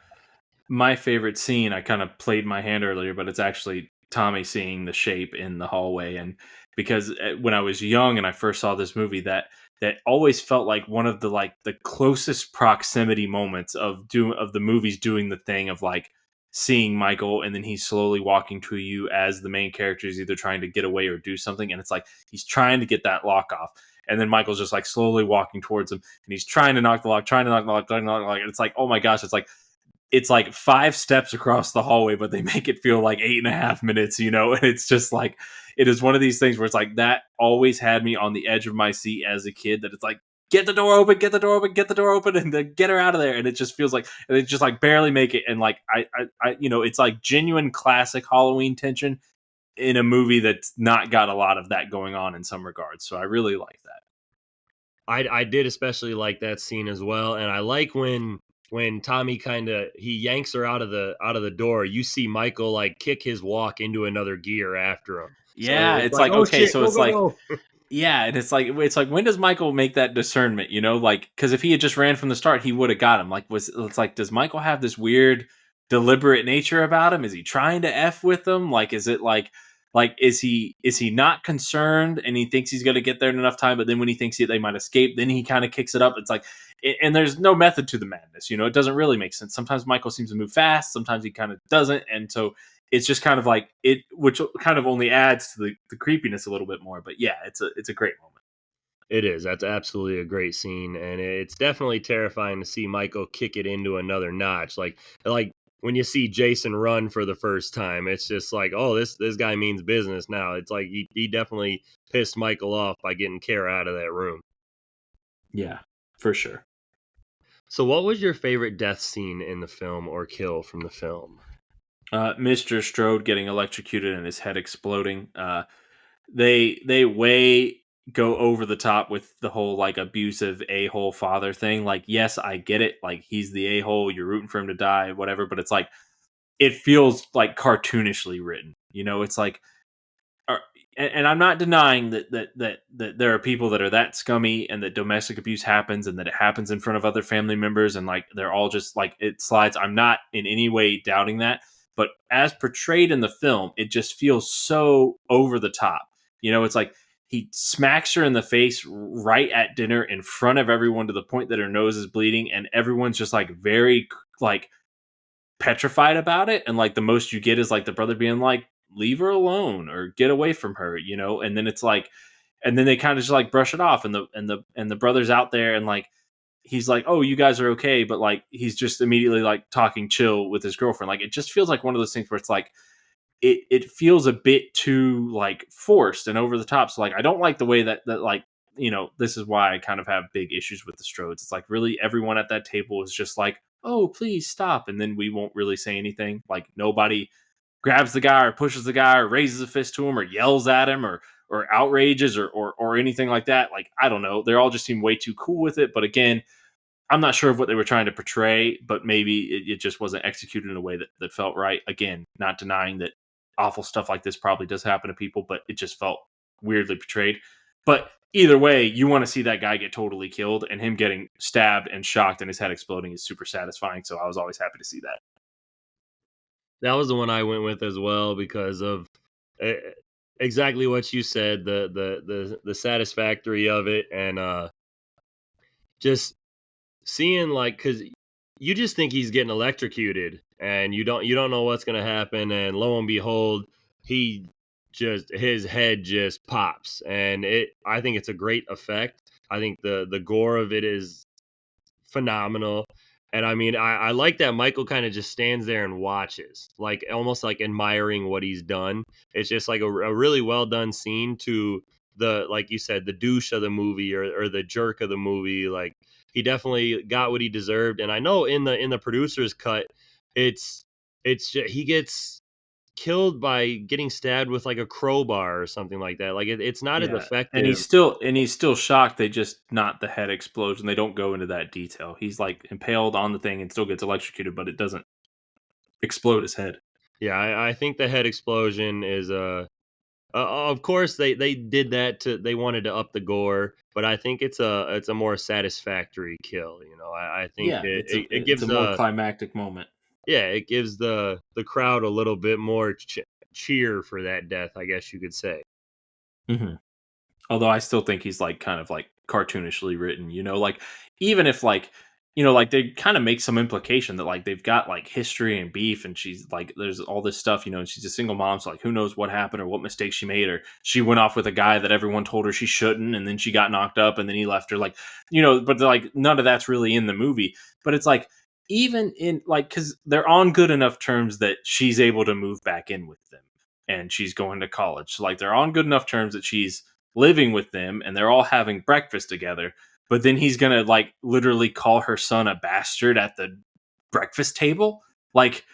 My favorite scene, I kind of played my hand earlier, but it's actually Tommy seeing the shape in the hallway. And because when I was young and I first saw this movie, that always felt like one of the closest proximity moments of the movies doing the thing of like seeing Michael, and then he's slowly walking to you as the main character is either trying to get away or do something, and it's like he's trying to get that lock off, and then Michael's just like slowly walking towards him, and he's trying to knock the lock, trying to knock the lock, trying to knock the lock, and it's like, oh my gosh, it's like 5 steps across the hallway, but they make it feel like 8.5 minutes, and it's just like, it is one of these things where it's like, that always had me on the edge of my seat as a kid, that it's like, get the door open, get the door open, get the door open, and then get her out of there. And it just feels like, and they just like barely make it. And like, it's like genuine classic Halloween tension in a movie that's not got a lot of that going on in some regards. So I really like that. I did especially like that scene as well, and I like when Tommy he yanks her out of the door. You see Michael like kick his walk into another gear after him. So Yeah, it's it's like, like, oh okay, shit, so go it's go like, go. yeah, and it's like when does Michael make that discernment? Like, because if he had just ran from the start, he would have got him. Like, it's like, does Michael have this weird, deliberate nature about him? Is he trying to f with them? Like, is it like is he not concerned and he thinks he's going to get there in enough time? But then when he thinks they might escape, then he kind of kicks it up. It's like, and there's no method to the madness. It doesn't really make sense. Sometimes Michael seems to move fast, sometimes he kind of doesn't, and so it's just kind of like it, which kind of only adds to the creepiness a little bit more. But yeah, it's a great moment. It is. That's absolutely a great scene, and it's definitely terrifying to see Michael kick it into another notch. Like when you see Jason run for the first time, it's just like, oh, this guy means business now. It's like he definitely pissed Michael off by getting Kara out of that room. Yeah, for sure. So, what was your favorite death scene in the film or kill from the film? Mr. Strode getting electrocuted and his head exploding. They way go over the top with the whole like abusive a-hole father thing. Like, yes, I get it. Like, he's the a-hole. You're rooting for him to die, whatever. But it's like it feels like cartoonishly written. You know, it's like, and I'm not denying that there are people that are that scummy and that domestic abuse happens and that it happens in front of other family members and like they're all just like it slides. I'm not in any way doubting that, but as portrayed in the film, it just feels so over the top. You know, it's like he smacks her in the face right at dinner in front of everyone to the point that her nose is bleeding, and everyone's just like very like petrified about it, and like the most you get is like the brother being like, leave her alone or get away from her, you know. And then it's like, and then they kind of just like brush it off, and the brother's out there and like he's like, oh, you guys are okay, but like he's just immediately like talking chill with his girlfriend. Like it just feels like one of those things where it's like it feels a bit too like forced and over the top. So like I don't like the way that like, you know, this is why I kind of have big issues with the Strodes. It's like really everyone at that table is just like, oh, please stop, and then we won't really say anything. Like nobody grabs the guy or pushes the guy or raises a fist to him or yells at him or outrages or anything like that. Like, I don't know. They all just seem way too cool with it. But again, I'm not sure of what they were trying to portray, but maybe it just wasn't executed in a way that felt right. Again, not denying that awful stuff like this probably does happen to people, but it just felt weirdly portrayed. But either way, you want to see that guy get totally killed, and him getting stabbed and shocked and his head exploding is super satisfying. So I was always happy to see that. That was the one I went with as well because of uh, exactly what you said, the satisfactory of it, and just seeing like because you just think he's getting electrocuted, and you don't know what's gonna happen, and lo and behold, he just his head just pops, and I think it's a great effect. I think the gore of it is phenomenal. And I mean, I like that Michael kind of just stands there and watches, like almost like admiring what he's done. It's just like a really well done scene to the, like you said, the douche of the movie or the jerk of the movie. Like he definitely got what he deserved. And I know in the producer's cut, he gets killed by getting stabbed with like a crowbar or something like that. Like it's not as Yeah, effective. and he's still shocked. They just not the head explosion. They don't go into that detail. He's like impaled on the thing and still gets electrocuted, but it doesn't explode his head. Yeah, I think the head explosion is of course they did that they wanted to up the gore, but I think it's a more satisfactory kill. You know, I think Yeah, it it's gives a more climactic moment. yeah, it gives the crowd a little bit more cheer for that death, I guess you could say. Hmm. Although I still think he's like kind of like cartoonishly written, you know, like even if like, you know, like they kind of make some implication that like they've got like history and beef and she's like, there's all this stuff, you know, and she's a single mom. So like, who knows what happened or what mistake she made, or she went off with a guy that everyone told her she shouldn't. And then she got knocked up and then he left her, like, you know, but like none of that's really in the movie. But it's like, even in like, cause they're on good enough terms that she's able to move back in with them and she's going to college. So like they're on good enough terms that she's living with them and they're all having breakfast together, but then he's gonna like literally call her son a bastard at the breakfast table. Like,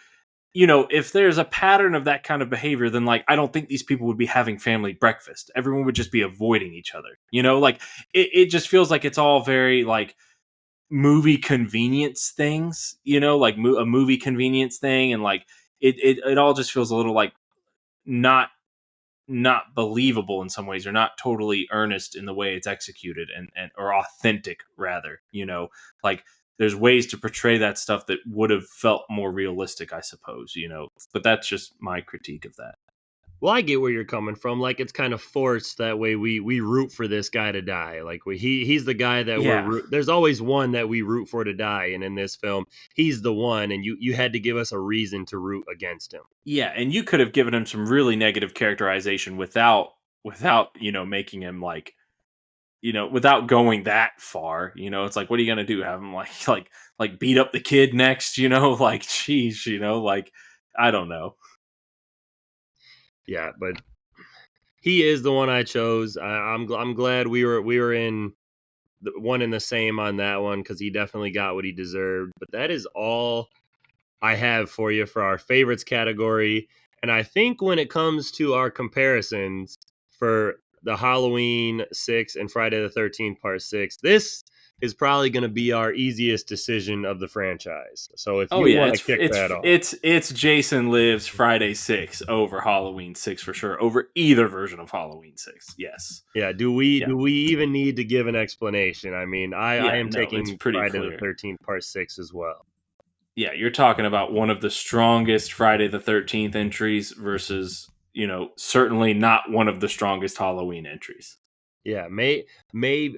you know, if there's a pattern of that kind of behavior, then like I don't think these people would be having family breakfast. Everyone would just be avoiding each other, you know. Like it just feels like it's all very like movie convenience things, you know, like a movie convenience thing, and like it all just feels a little like not believable in some ways, or not totally earnest in the way it's executed, and or authentic rather, you know. Like there's ways to portray that stuff that would have felt more realistic, I suppose, you know. But that's just my critique of that. Well, I get where you're coming from. Like, it's kind of forced that way. We root for this guy to die. Like, he's the guy that Yeah. there's always one that we root for to die, and in this film, he's the one, and you had to give us a reason to root against him. Yeah, and you could have given him some really negative characterization without, making him like, without going that far. It's like, what are you gonna do? Have him like beat up the kid next, like geez, like I don't know. Yeah, but he is the one I chose. I'm glad we were in the one and the same on that one because he definitely got what he deserved. But that is all I have for you for our favorites category. And I think when it comes to our comparisons for the Halloween 6 and Friday the 13th Part 6, this is probably going to be our easiest decision of the franchise. So if Oh you yeah, want to kick that off. it's Jason Lives Friday 6 over Halloween 6 for sure, over either version of Halloween 6. Yes. Yeah, do we even need to give an explanation? I mean, I am No, it's taking pretty Friday the clear. 13th Part 6 as well. Yeah, you're talking about one of the strongest Friday the 13th entries versus, certainly not one of the strongest Halloween entries. Yeah, maybe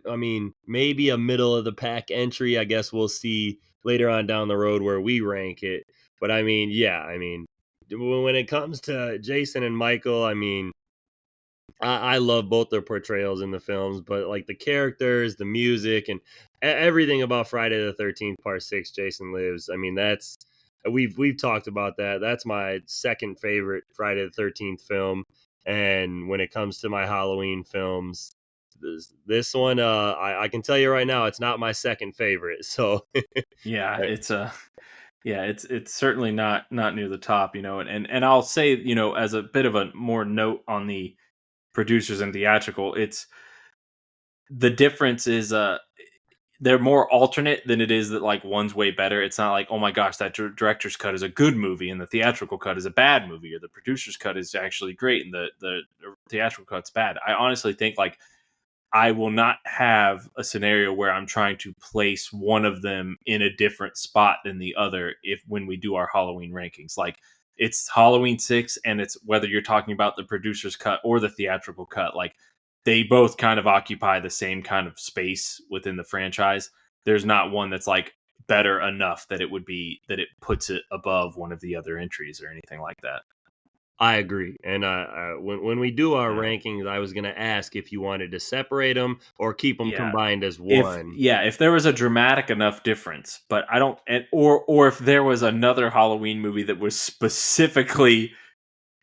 a middle of the pack entry. I guess we'll see later on down the road where we rank it. But when it comes to Jason and Michael, I love both their portrayals in the films, but like the characters, the music, and everything about Friday the 13th Part 6, Jason Lives. That's we've talked about that. That's my second favorite Friday the 13th film. And when it comes to my Halloween films, this one, I can tell you right now, it's not my second favorite. So Yeah, it's certainly not near the top, and I'll say, as a bit of a more note on the producers and theatrical, it's the difference is they're more alternate than it is that like one's way better. It's not like, oh my gosh, that director's cut is a good movie and the theatrical cut is a bad movie, or the producer's cut is actually great and the theatrical cut's bad. I honestly think like I will not have a scenario where I'm trying to place one of them in a different spot than the other if when we do our Halloween rankings. Like it's Halloween 6 and it's whether you're talking about the producer's cut or the theatrical cut, like they both kind of occupy the same kind of space within the franchise. There's not one that's like better enough that it puts it above one of the other entries or anything like that. I agree. And when we do our Yeah. rankings, I was going to ask if you wanted to separate them or keep them Yeah. combined as one. If there was a dramatic enough difference, but I don't, or if there was another Halloween movie that was specifically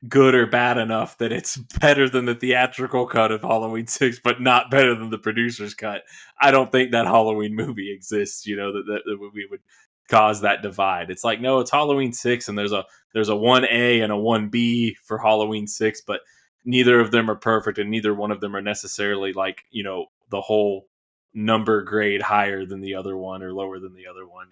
good or bad enough that it's better than the theatrical cut of Halloween 6, but not better than the producer's cut, I don't think that Halloween movie exists. That we would cause that divide. It's like, no, it's Halloween 6, and there's a 1A and a 1B for Halloween 6, but neither of them are perfect, and neither one of them are necessarily like the whole number grade higher than the other one or lower than the other one.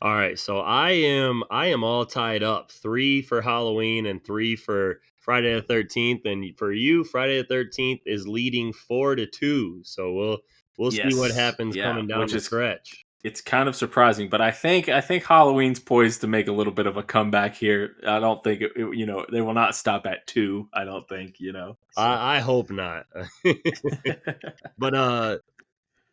All right, so I am all tied up. 3 for Halloween and 3 for Friday the 13th, and for you, Friday the 13th is leading 4-2. So we'll see what Yes, happens yeah, coming down which the is stretch. it's kind of surprising, but I think Halloween's poised to make a little bit of a comeback here. I don't think they will not stop at 2. I don't think so. I hope not. But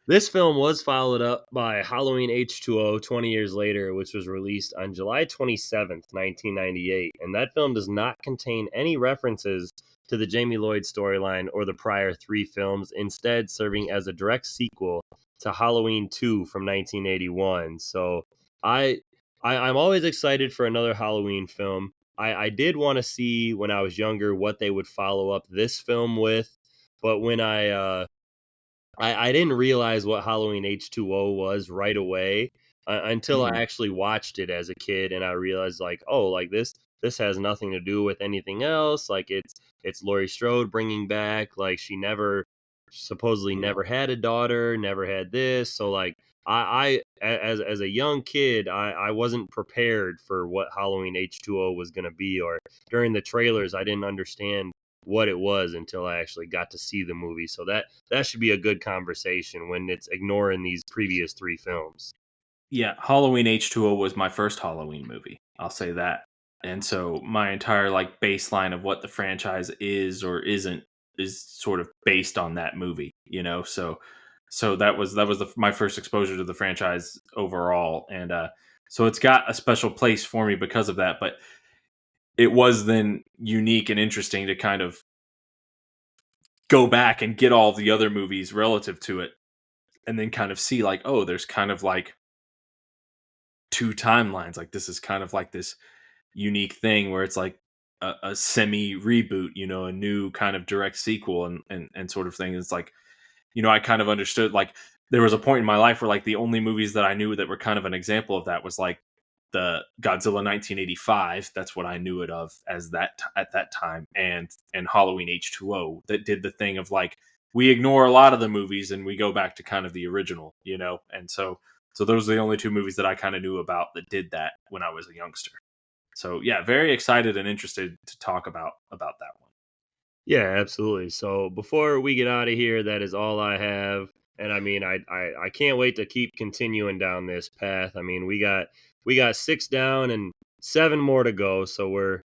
this film was followed up by Halloween H2O 20 years later, which was released on July 27th, 1998. And that film does not contain any references to the Jamie Lloyd storyline or the prior 3 films, instead serving as a direct sequel to Halloween 2 from 1981. So I'm always excited for another Halloween film. I did want to see when I was younger what they would follow up this film with, but when I didn't realize what Halloween H2O was right away until I Mhm. actually watched it as a kid, and I realized like, oh, like this has nothing to do with anything else. Like it's Laurie Strode bringing back, like she never supposedly Yeah. never had a daughter, never had this. So like as a young kid, I wasn't prepared for what Halloween H2O was going to be, or during the trailers I didn't understand what it was until I actually got to see the movie. So that should be a good conversation when it's ignoring these previous 3 films. Yeah, Halloween H2O was my first Halloween movie. I'll say that. And so my entire like baseline of what the franchise is or isn't is sort of based on that movie, you know. So my first exposure to the franchise overall, and so it's got a special place for me because of that. But it was then unique and interesting to kind of go back and get all the other movies relative to it, and then kind of see like, oh, there's kind of like two timelines. Like this is kind of like this unique thing where it's like a semi reboot, you know, a new kind of direct sequel and sort of thing. It's like, you know, I kind of understood like there was a point in my life where like the only movies that I knew that were kind of an example of that was like the Godzilla 1985. That's what I knew it of as that at that time, and Halloween H2O that did the thing of like we ignore a lot of the movies and we go back to kind of the original, you know, and so those are the only two movies that I kind of knew about that did that when I was a youngster. So yeah, very excited and interested to talk about that one. Yeah, absolutely. So before we get out of here, that is all I have. And I mean, I can't wait to keep continuing down this path. I mean, we got 6 down and 7 more to go. So we're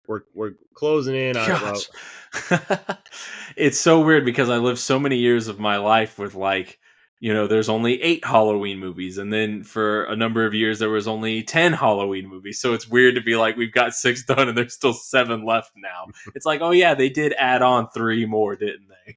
closing in on about. It's so weird because I lived so many years of my life with like, you know, there's only 8 Halloween movies, and then for a number of years there was only 10 Halloween movies. So it's weird to be like, we've got 6 done and there's still 7 left now. It's like, oh yeah, they did add on 3 more, didn't they?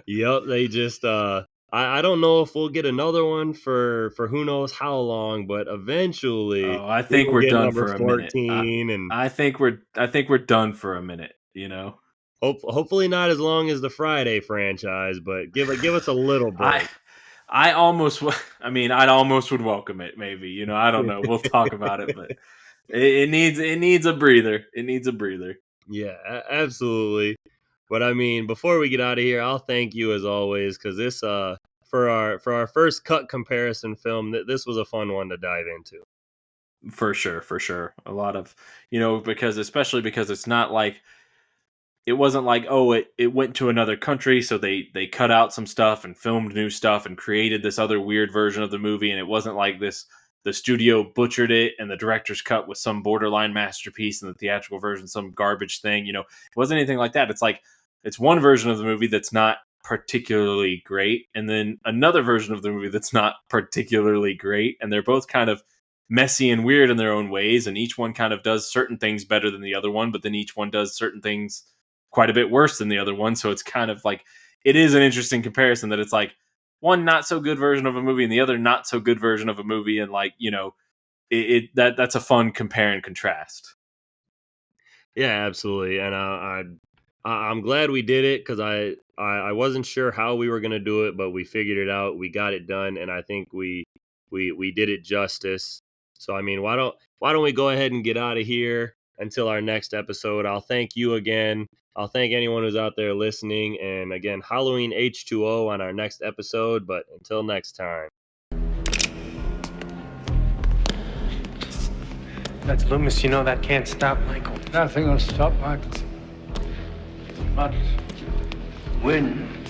Yep, they just I don't know if we'll get another one for who knows how long, but eventually Oh, I think we're done for a minute. 14 and I think we're done for a minute, you know. hopefully not as long as the Friday franchise, but give us a little break. I'd almost would welcome it. Maybe, you know, I don't know. We'll talk about it, but it needs a breather. It needs a breather. Yeah, absolutely. But I mean, before we get out of here, I'll thank you as always because this for our first cut comparison film, this was a fun one to dive into. For sure. A lot of, you know, especially because it's not like it wasn't like, oh, it went to another country, so they cut out some stuff and filmed new stuff and created this other weird version of the movie, and it wasn't like the studio butchered it and the director's cut was some borderline masterpiece and the theatrical version some garbage thing, you know. It wasn't anything like that. It's like it's one version of the movie that's not particularly great, and then another version of the movie that's not particularly great, and they're both kind of messy and weird in their own ways, and each one kind of does certain things better than the other one, but then each one does certain things quite a bit worse than the other one. So it's kind of like, it is an interesting comparison that it's like one not so good version of a movie and the other not so good version of a movie. And like, you know, that's a fun compare and contrast. Yeah, absolutely. And I'm glad we did it because I wasn't sure how we were going to do it, but we figured it out. We got it done. And I think we did it justice. So, I mean, why don't we go ahead and get out of here until our next episode? I'll thank you again. I'll thank anyone who's out there listening. And again, Halloween H2O on our next episode. But until next time. That's Loomis. You know that can't stop Michael. Nothing will stop Michael. But when